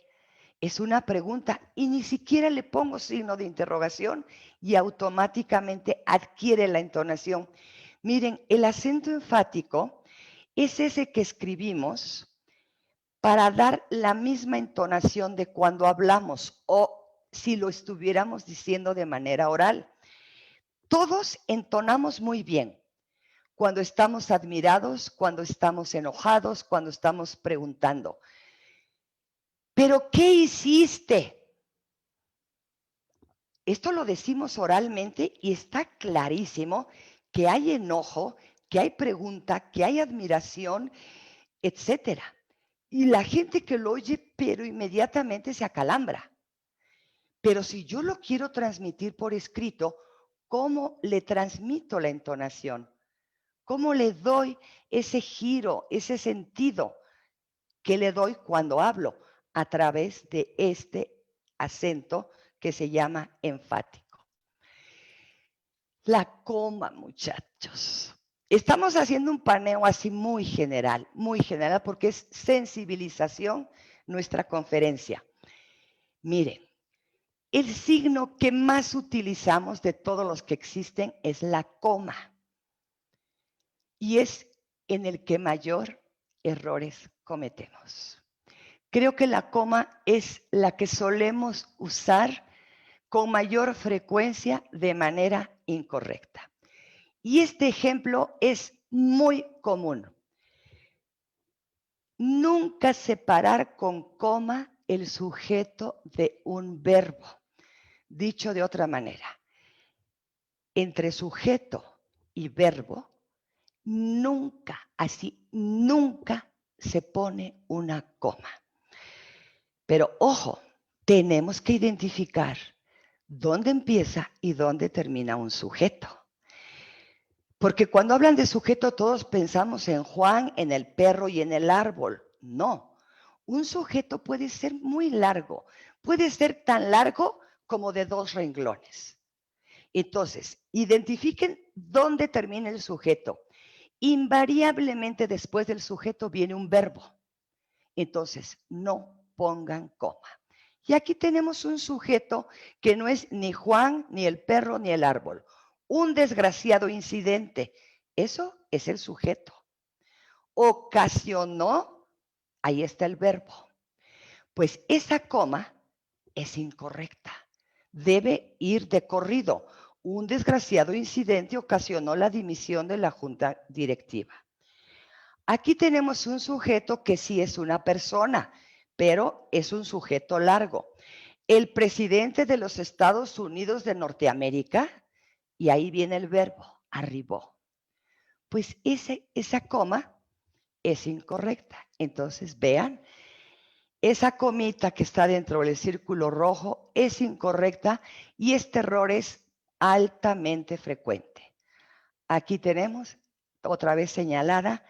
es una pregunta y ni siquiera le pongo signo de interrogación y automáticamente adquiere la entonación. Miren, el acento enfático es ese que escribimos para dar la misma entonación de cuando hablamos o si lo estuviéramos diciendo de manera oral. Todos entonamos muy bien cuando estamos admirados, cuando estamos enojados, cuando estamos preguntando. ¿Pero qué hiciste? Esto lo decimos oralmente y está clarísimo que hay enojo, que hay pregunta, que hay admiración, etcétera. Y la gente que lo oye, pero inmediatamente se acalambra. Pero si yo lo quiero transmitir por escrito, ¿cómo le transmito la entonación? ¿Cómo le doy ese giro, ese sentido que le doy cuando hablo? A través de este acento que se llama enfático. La coma, muchachos. Estamos haciendo un paneo así muy general, porque es sensibilización nuestra conferencia. Miren, el signo que más utilizamos de todos los que existen es la coma. Y es en el que mayor errores cometemos. Creo que la coma es la que solemos usar con mayor frecuencia de manera incorrecta. Y este ejemplo es muy común. Nunca separar con coma el sujeto de un verbo. Dicho de otra manera, entre sujeto y verbo, nunca, así, nunca se pone una coma. Pero ojo, tenemos que identificar dónde empieza y dónde termina un sujeto. Porque cuando hablan de sujeto todos pensamos en Juan, en el perro y en el árbol. No, un sujeto puede ser muy largo, puede ser tan largo como de 2 renglones. Entonces, identifiquen dónde termina el sujeto. Invariablemente después del sujeto viene un verbo. Entonces, no pongan coma. Y aquí tenemos un sujeto que no es ni Juan, ni el perro, ni el árbol. Un desgraciado incidente. Eso es el sujeto. Ocasionó, ahí está el verbo. Pues esa coma es incorrecta. Debe ir de corrido. Un desgraciado incidente ocasionó la dimisión de la junta directiva. Aquí tenemos un sujeto que sí es una persona, pero es un sujeto largo. El presidente de los Estados Unidos de Norteamérica, y ahí viene el verbo, arribó. Pues esa coma es incorrecta. Entonces, vean, esa comita que está dentro del círculo rojo es incorrecta y este error es altamente frecuente. Aquí tenemos, otra vez señalada,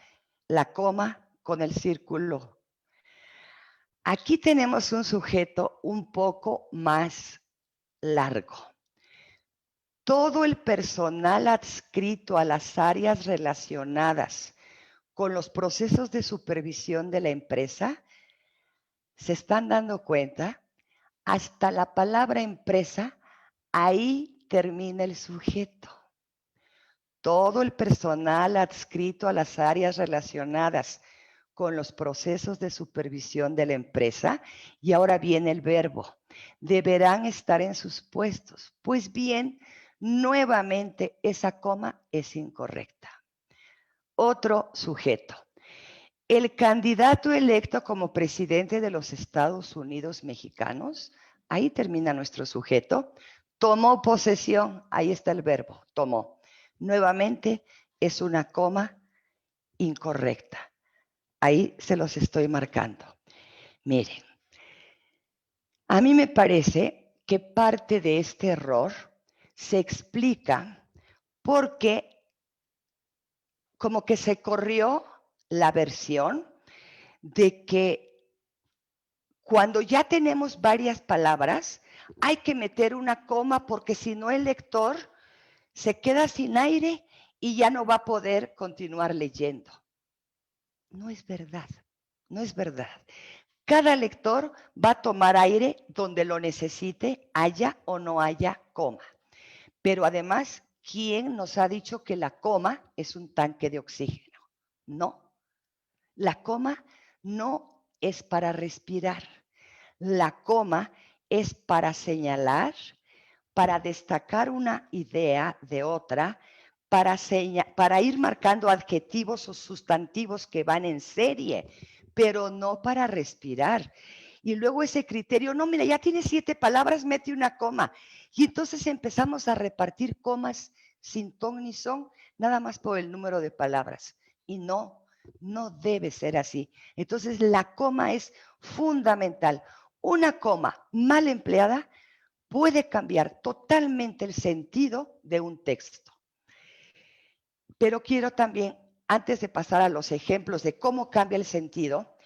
la coma con el círculo. Aquí tenemos un sujeto un poco más largo. Todo el personal adscrito a las áreas relacionadas con los procesos de supervisión de la empresa, se están dando cuenta, hasta la palabra empresa, ahí termina el sujeto. Todo el personal adscrito a las áreas relacionadas con los procesos de supervisión de la empresa, y ahora viene el verbo, deberán estar en sus puestos. Pues bien, nuevamente esa coma es incorrecta. Otro sujeto. El candidato electo como presidente de los Estados Unidos mexicanos, ahí termina nuestro sujeto, tomó posesión, ahí está el verbo, tomó. Nuevamente es una coma incorrecta. Ahí se los estoy marcando. Miren, a mí me parece que parte de este error se explica porque como que se corrió la versión de que Cuando ya tenemos varias palabras, hay que meter una coma porque si no el lector se queda sin aire y ya no va a poder continuar leyendo. No es verdad, no es verdad. Cada lector va a tomar aire donde lo necesite, haya o no haya coma. Pero además, ¿quién nos ha dicho que la coma es un tanque de oxígeno? No, la coma no es para respirar. La coma es para señalar, para destacar una idea de otra, para ir marcando adjetivos o sustantivos que van en serie, pero no para respirar. Y luego ese criterio, no, mira, ya tiene 7 palabras, mete una coma. Y entonces empezamos a repartir comas sin ton ni son, nada más por el número de palabras. Y no, no debe ser así. Entonces la coma es fundamental. Una coma mal empleada puede cambiar totalmente el sentido de un texto. Pero quiero también, antes de pasar a los ejemplos de cómo cambia el sentido,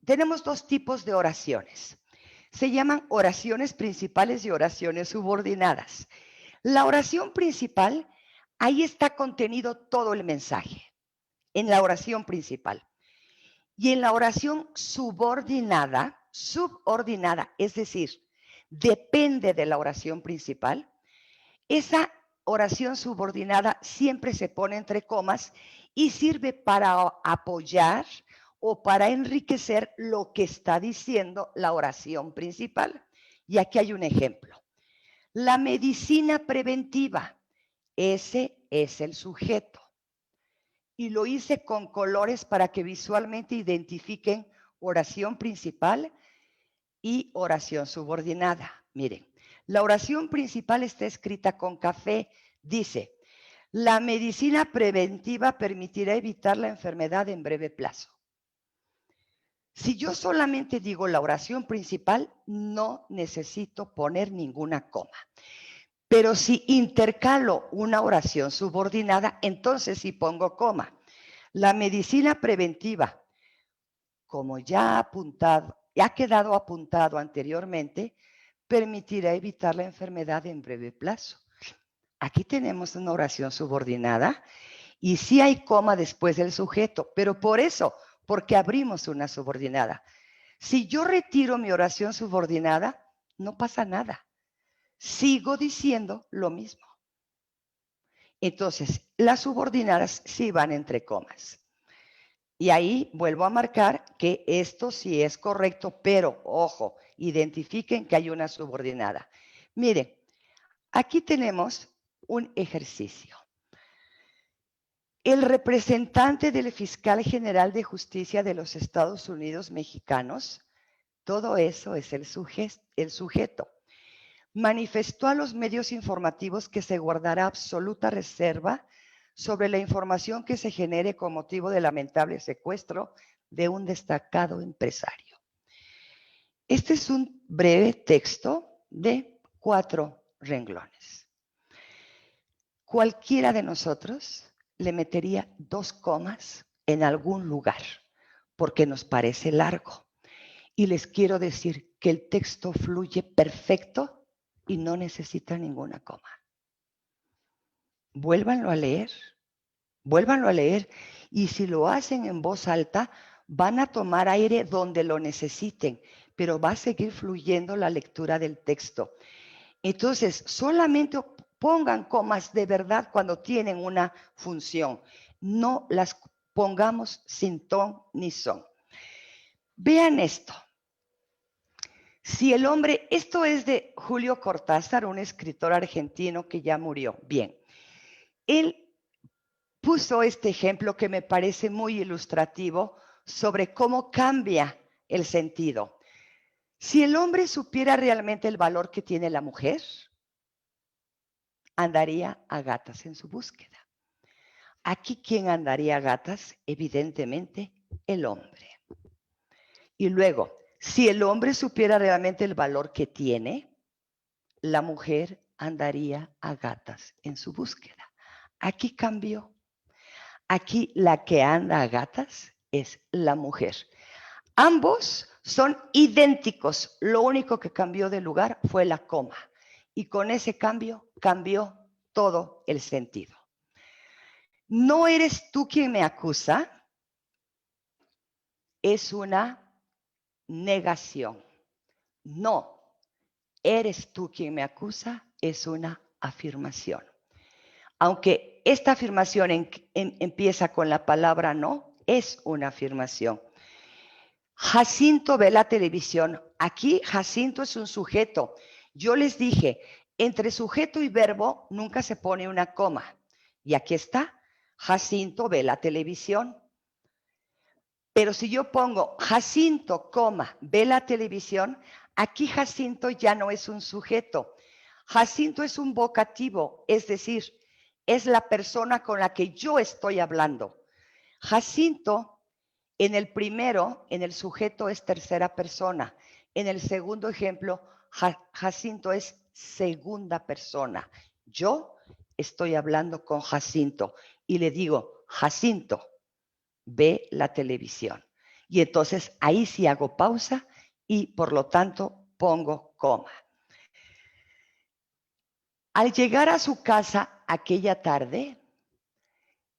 tenemos 2 tipos de oraciones. Se llaman oraciones principales y oraciones subordinadas. La oración principal, ahí está contenido todo el mensaje, en la oración principal. Y en la oración subordinada, es decir, depende de la oración principal, esa oración subordinada siempre se pone entre comas y sirve para apoyar o para enriquecer lo que está diciendo la oración principal. Y aquí hay un ejemplo. La medicina preventiva, ese es el sujeto. Y lo hice con colores para que visualmente identifiquen oración principal y oración subordinada. Miren, la oración principal está escrita con café. Dice, la medicina preventiva permitirá evitar la enfermedad en breve plazo. Si yo solamente digo la oración principal, no necesito poner ninguna coma. Pero si intercalo una oración subordinada, entonces sí pongo coma. La medicina preventiva, como ya ha quedado apuntado anteriormente, permitirá evitar la enfermedad en breve plazo. Aquí tenemos una oración subordinada y sí hay coma después del sujeto, pero por eso, porque abrimos una subordinada. Si yo retiro mi oración subordinada, no pasa nada. Sigo diciendo lo mismo. Entonces, las subordinadas sí van entre comas. Y ahí vuelvo a marcar que esto sí es correcto, pero ojo, identifiquen que hay una subordinada. Miren, aquí tenemos un ejercicio. El representante del fiscal general de justicia de los Estados Unidos mexicanos, todo eso es el sujeto, manifestó a los medios informativos que se guardará absoluta reserva sobre la información que se genere con motivo del lamentable secuestro de un destacado empresario. Este es un breve texto de 4 renglones. Cualquiera de nosotros le metería 2 comas en algún lugar porque nos parece largo. Y les quiero decir que el texto fluye perfecto y no necesita ninguna coma. Vuélvanlo a leer, vuélvanlo a leer. Y si lo hacen en voz alta, van a tomar aire donde lo necesiten, pero va a seguir fluyendo la lectura del texto. Entonces, solamente pongan comas de verdad cuando tienen una función. No las pongamos sin ton ni son. Vean esto. Si el hombre, esto es de Julio Cortázar, un escritor argentino que ya murió. Bien, él puso este ejemplo que me parece muy ilustrativo sobre cómo cambia el sentido. Si el hombre supiera realmente el valor que tiene la mujer, andaría a gatas en su búsqueda. Aquí, ¿quién andaría a gatas? Evidentemente, el hombre. Y luego, si el hombre supiera realmente el valor que tiene, la mujer andaría a gatas en su búsqueda. Aquí cambió. Aquí la que anda a gatas es la mujer. Ambos son idénticos. Lo único que cambió de lugar fue la coma. Y con ese cambio cambió todo el sentido. No eres tú quien me acusa, es una negación. No eres tú quien me acusa, es una afirmación. Aunque esta afirmación empieza con la palabra no, es una afirmación. Jacinto ve la televisión. Aquí Jacinto es un sujeto. Yo les dije, entre sujeto y verbo nunca se pone una coma. Y aquí está, Jacinto ve la televisión. Pero si yo pongo Jacinto, ve la televisión, aquí Jacinto ya no es un sujeto. Jacinto es un vocativo, es decir, es la persona con la que yo estoy hablando. Jacinto, en el primero, en el sujeto es tercera persona. En el segundo ejemplo, Jacinto es segunda persona. Yo estoy hablando con Jacinto y le digo, Jacinto, ve la televisión. Y entonces ahí sí hago pausa y por lo tanto pongo coma. Al llegar a su casa aquella tarde,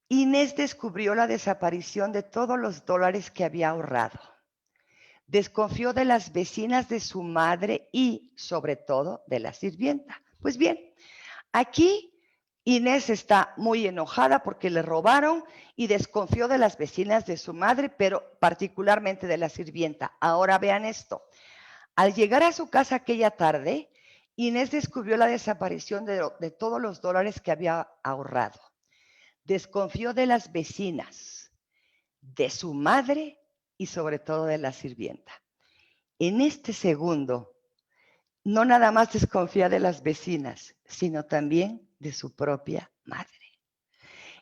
Inés descubrió la desaparición de todos los dólares que había ahorrado. Desconfió de las vecinas de su madre y, sobre todo, de la sirvienta. Pues bien, aquí Inés está muy enojada porque le robaron y desconfió de las vecinas de su madre, pero particularmente de la sirvienta. Ahora vean esto. Al llegar a su casa aquella tarde, Inés descubrió la desaparición de todos los dólares que había ahorrado. Desconfió de las vecinas, de su madre y sobre todo de la sirvienta. En este segundo, no nada más desconfía de las vecinas, sino también de su propia madre.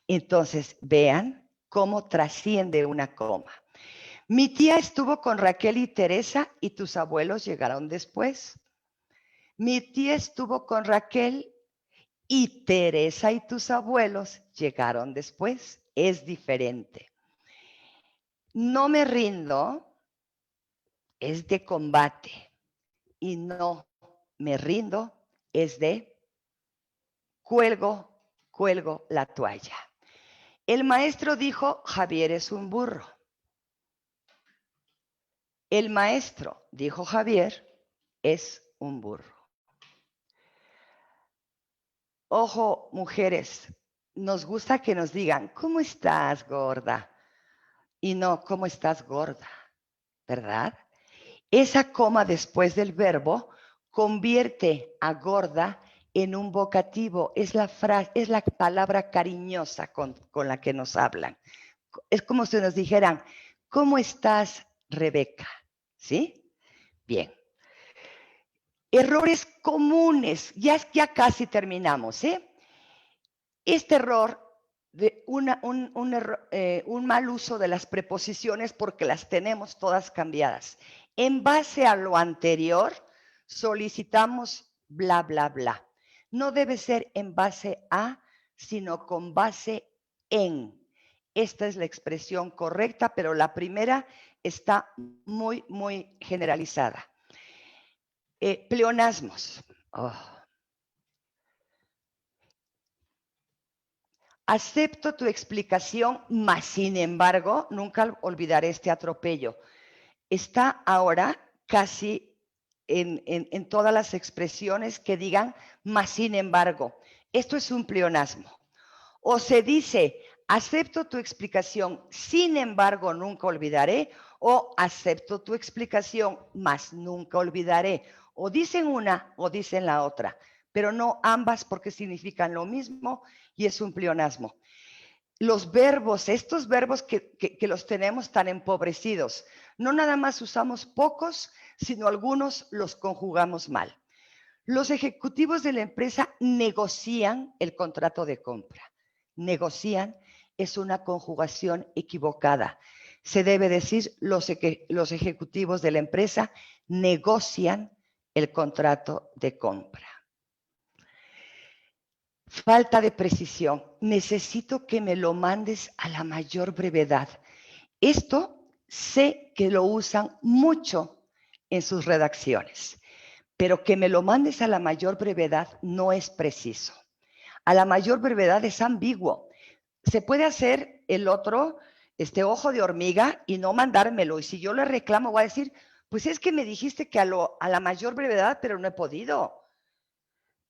Entonces, vean cómo trasciende una coma. Mi tía estuvo con Raquel y Teresa y tus abuelos llegaron después. Mi tía estuvo con Raquel y Teresa y tus abuelos llegaron después. Es diferente. No me rindo es de combate y no me rindo es de cuelgo la toalla. El maestro dijo, Javier es un burro. El maestro dijo, Javier es un burro. Ojo, mujeres, nos gusta que nos digan, ¿cómo estás, gorda? Y no, ¿cómo estás, gorda? ¿Verdad? Esa coma después del verbo convierte a gorda en un vocativo. Es la palabra cariñosa con la que nos hablan. Es como si nos dijeran, ¿cómo estás, Rebeca? ¿Sí? Bien. Errores comunes. Ya casi terminamos, ¿eh? Este error de un mal uso de las preposiciones porque las tenemos todas cambiadas. En base a lo anterior, solicitamos bla, bla, bla. No debe ser en base a, sino con base en. Esta es la expresión correcta, pero la primera está muy, muy generalizada. Pleonasmos. Acepto tu explicación, mas sin embargo, nunca olvidaré este atropello. Está ahora casi en todas las expresiones que digan, mas sin embargo. Esto es un pleonasmo. O se dice, acepto tu explicación, sin embargo, nunca olvidaré, o acepto tu explicación, mas nunca olvidaré. O dicen una o dicen la otra, pero no ambas porque significan lo mismo y es un pleonasmo. Los verbos, estos verbos que los tenemos tan empobrecidos, no nada más usamos pocos, sino algunos los conjugamos mal. Los ejecutivos de la empresa negocian el contrato de compra. Negocian es una conjugación equivocada. Se debe decir los ejecutivos de la empresa negocian el contrato de compra. Falta de precisión. Necesito que me lo mandes a la mayor brevedad. Esto sé que lo usan mucho en sus redacciones, pero que me lo mandes a la mayor brevedad no es preciso. A la mayor brevedad es ambiguo. Se puede hacer el otro, ojo de hormiga y no mandármelo. Y si yo le reclamo, voy a decir, pues es que me dijiste que a la mayor brevedad, pero no he podido.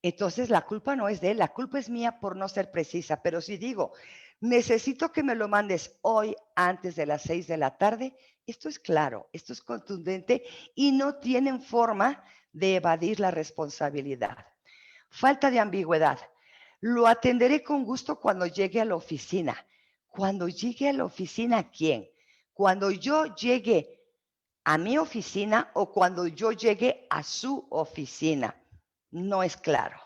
Entonces la culpa no es de él, la culpa es mía por no ser precisa. Pero si digo, necesito que me lo mandes hoy antes de las 6 de la tarde, esto es claro, esto es contundente y no tienen forma de evadir la responsabilidad. Falta de ambigüedad. Lo atenderé con gusto cuando llegue a la oficina. Cuando llegue a la oficina, ¿quién? Cuando yo llegue a mi oficina o cuando yo llegue a su oficina. No es claro.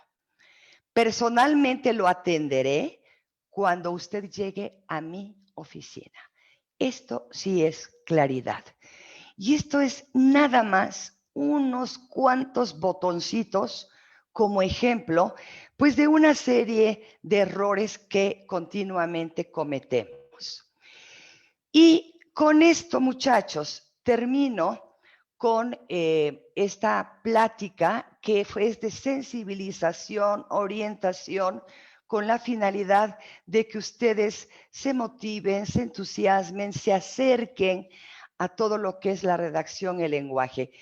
Personalmente lo atenderé cuando usted llegue a mi oficina. Esto sí es claridad. Y esto es nada más unos cuantos botoncitos como ejemplo, pues de una serie de errores que continuamente cometemos. Y con esto, muchachos, termino con esta plática que es de sensibilización, orientación, con la finalidad de que ustedes se motiven, se entusiasmen, se acerquen a todo lo que es la redacción y el lenguaje.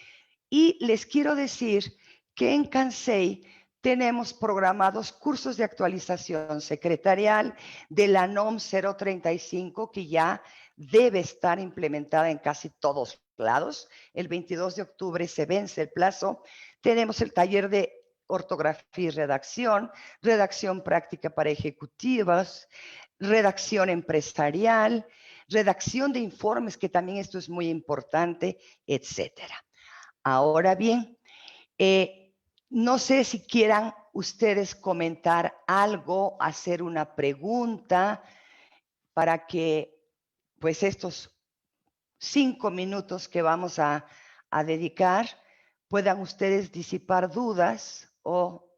Y les quiero decir que en Cansei tenemos programados cursos de actualización secretarial de la NOM 035, que ya debe estar implementada en casi todos lados. El 22 de octubre se vence el plazo. Tenemos el taller de ortografía y redacción, redacción práctica para ejecutivas, redacción empresarial, redacción de informes, que también esto es muy importante, etcétera. Ahora bien, no sé si quieran ustedes comentar algo, hacer una pregunta para que pues estos 5 minutos que vamos a dedicar puedan ustedes disipar dudas o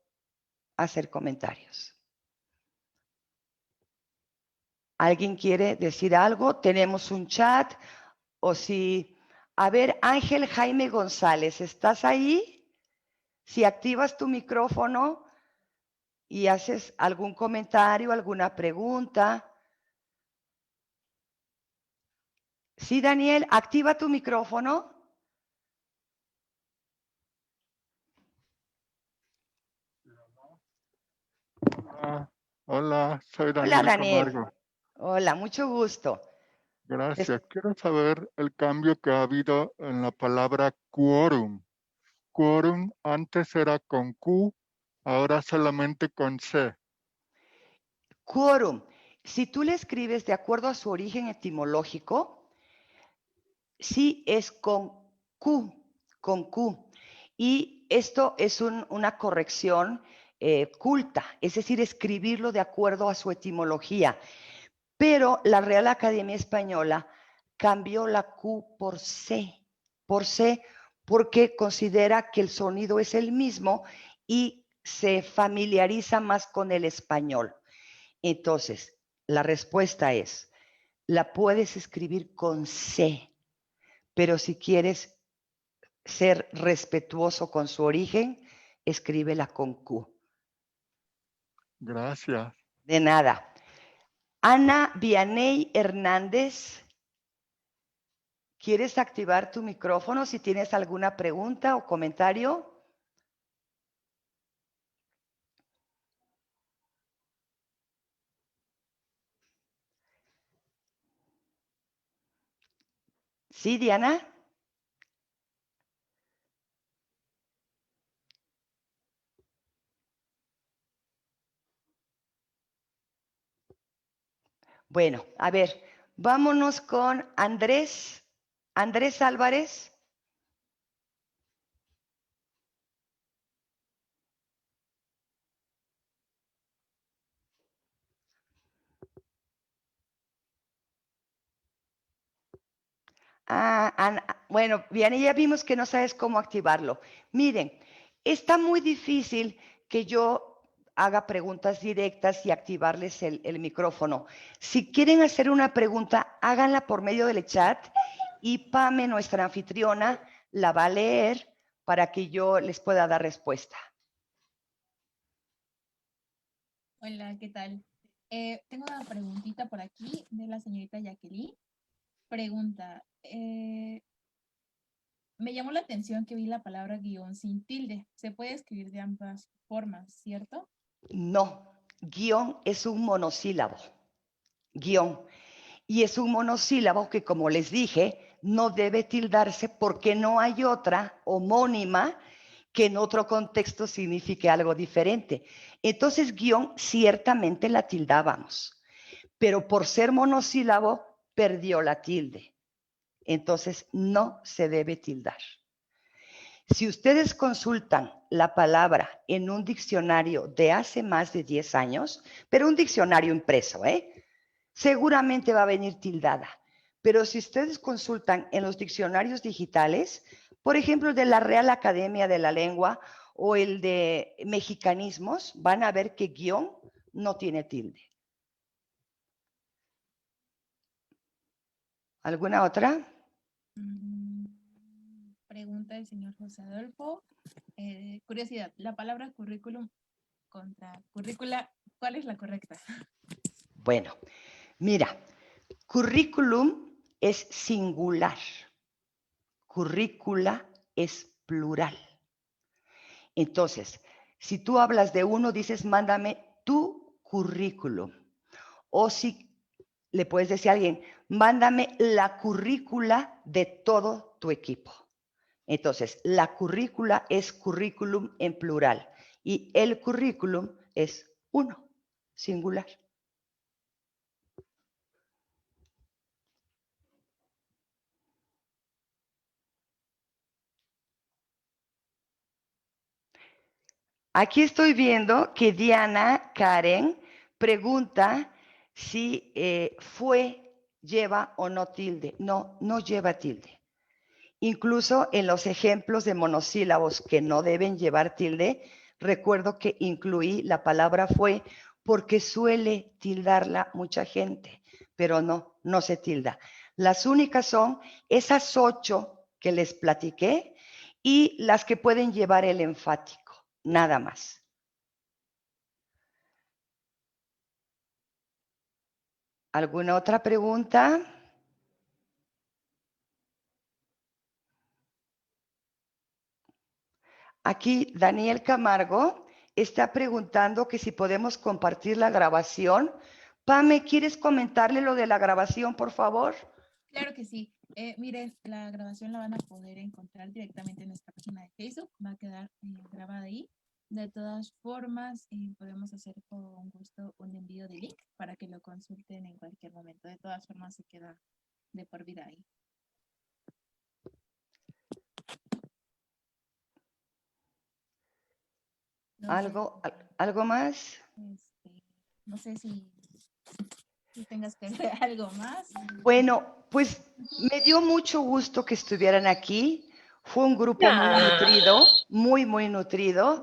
hacer comentarios. ¿Alguien quiere decir algo? Tenemos un chat o si... A ver, Ángel Jaime González, ¿estás ahí? Si activas tu micrófono y haces algún comentario, alguna pregunta. Sí, Daniel, activa tu micrófono. Hola, soy Hola, Daniel Daniel. Camargo. Hola, mucho gusto. Gracias. Quiero saber el cambio que ha habido en la palabra quórum. Quórum antes era con Q, ahora solamente con C. Quórum. Si tú le escribes de acuerdo a su origen etimológico, sí es con Q, con Q. Y esto es una corrección culta, es decir, escribirlo de acuerdo a su etimología. Pero la Real Academia Española cambió la Q por C, porque considera que el sonido es el mismo y se familiariza más con el español. Entonces, la respuesta es, la puedes escribir con C, pero si quieres ser respetuoso con su origen, escríbela con Q. Gracias. De nada. Ana Vianey Hernández, ¿quieres activar tu micrófono si tienes alguna pregunta o comentario? Sí, Diana. Bueno, a ver, vámonos con Andrés. Andrés Álvarez. Bueno, bien, ya vimos que no sabes cómo activarlo. Miren, está muy difícil que yo haga preguntas directas y activarles el micrófono. Si quieren hacer una pregunta, háganla por medio del chat y Pame, nuestra anfitriona, la va a leer para que yo les pueda dar respuesta. Hola, ¿qué tal? Tengo una preguntita por aquí de la señorita Jacqueline. Pregunta, me llamó la atención que vi la palabra guión sin tilde. Se puede escribir de ambas formas, ¿cierto? No, guión es un monosílabo. Guión. Y es un monosílabo que, como les dije, no debe tildarse porque no hay otra homónima que en otro contexto signifique algo diferente. Entonces, guión ciertamente la tildábamos, pero por ser monosílabo perdió la tilde. Entonces, no se debe tildar. Si ustedes consultan la palabra en un diccionario de hace más de 10 años, pero un diccionario impreso, seguramente va a venir tildada. Pero si ustedes consultan en los diccionarios digitales, por ejemplo, de la Real Academia de la Lengua o el de mexicanismos, van a ver que guión no tiene tilde. ¿Alguna otra? Pregunta del señor José Adolfo. Curiosidad, la palabra currículum contra currícula, ¿cuál es la correcta? Bueno, mira, currículum es singular, currícula es plural. Entonces, si tú hablas de uno, dices, mándame tu currículum. O si le puedes decir a alguien, mándame la currícula de todo tu equipo. Entonces, la currícula es currículum en plural y el currículum es uno, singular. Aquí estoy viendo que Diana Karen pregunta si fue, lleva o no tilde. No, no lleva tilde. Incluso en los ejemplos de monosílabos que no deben llevar tilde, recuerdo que incluí la palabra fue porque suele tildarla mucha gente, pero no, no se tilda. Las únicas son esas 8 que les platiqué y las que pueden llevar el enfático, nada más. ¿Alguna otra pregunta? Aquí Daniel Camargo está preguntando que si podemos compartir la grabación. Pame, ¿quieres comentarle lo de la grabación, por favor? Claro que sí. Miren, la grabación la van a poder encontrar directamente en nuestra página de Facebook. Va a quedar grabada ahí. De todas formas, podemos hacer con gusto un envío de link para que lo consulten en cualquier momento. De todas formas, se queda de por vida ahí. No ¿Algo más? No sé si tengas que hacer algo más. Bueno, pues me dio mucho gusto que estuvieran aquí. Fue un grupo muy nutrido, muy nutrido.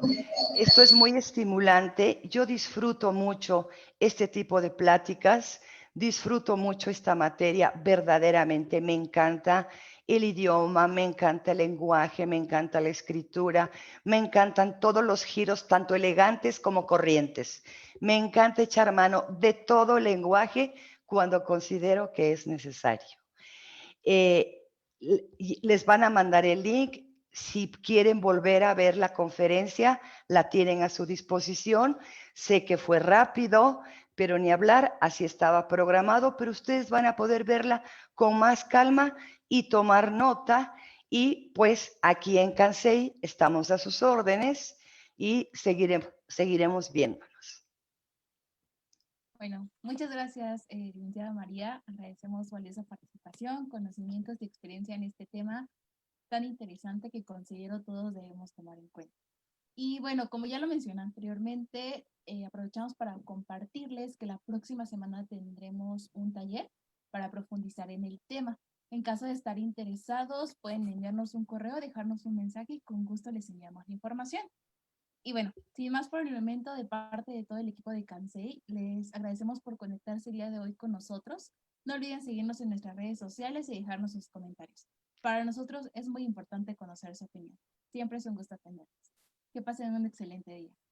Esto es muy estimulante. Yo disfruto mucho este tipo de pláticas. Disfruto mucho esta materia, verdaderamente me encanta el idioma, me encanta el lenguaje, me encanta la escritura, me encantan todos los giros, tanto elegantes como corrientes. Me encanta echar mano de todo el lenguaje cuando considero que es necesario. Les van a mandar el link. Si quieren volver a ver la conferencia, la tienen a su disposición. Sé que fue rápido, pero ni hablar, así estaba programado, pero ustedes van a poder verla con más calma y tomar nota. Y pues aquí en Cansei estamos a sus órdenes y seguiremos viéndonos. Bueno, muchas gracias, licenciada María. Agradecemos su valiosa participación, conocimientos y experiencia en este tema tan interesante que considero todos debemos tomar en cuenta. Y bueno, como ya lo mencioné anteriormente, aprovechamos para compartirles que la próxima semana tendremos un taller para profundizar en el tema. En caso de estar interesados, pueden enviarnos un correo, dejarnos un mensaje y con gusto les enviamos la información. Y bueno, sin más por el momento, de parte de todo el equipo de Cansei, les agradecemos por conectarse el día de hoy con nosotros. No olviden seguirnos en nuestras redes sociales y dejarnos sus comentarios. Para nosotros es muy importante conocer su opinión. Siempre es un gusto atenderlos. Que pasen un excelente día.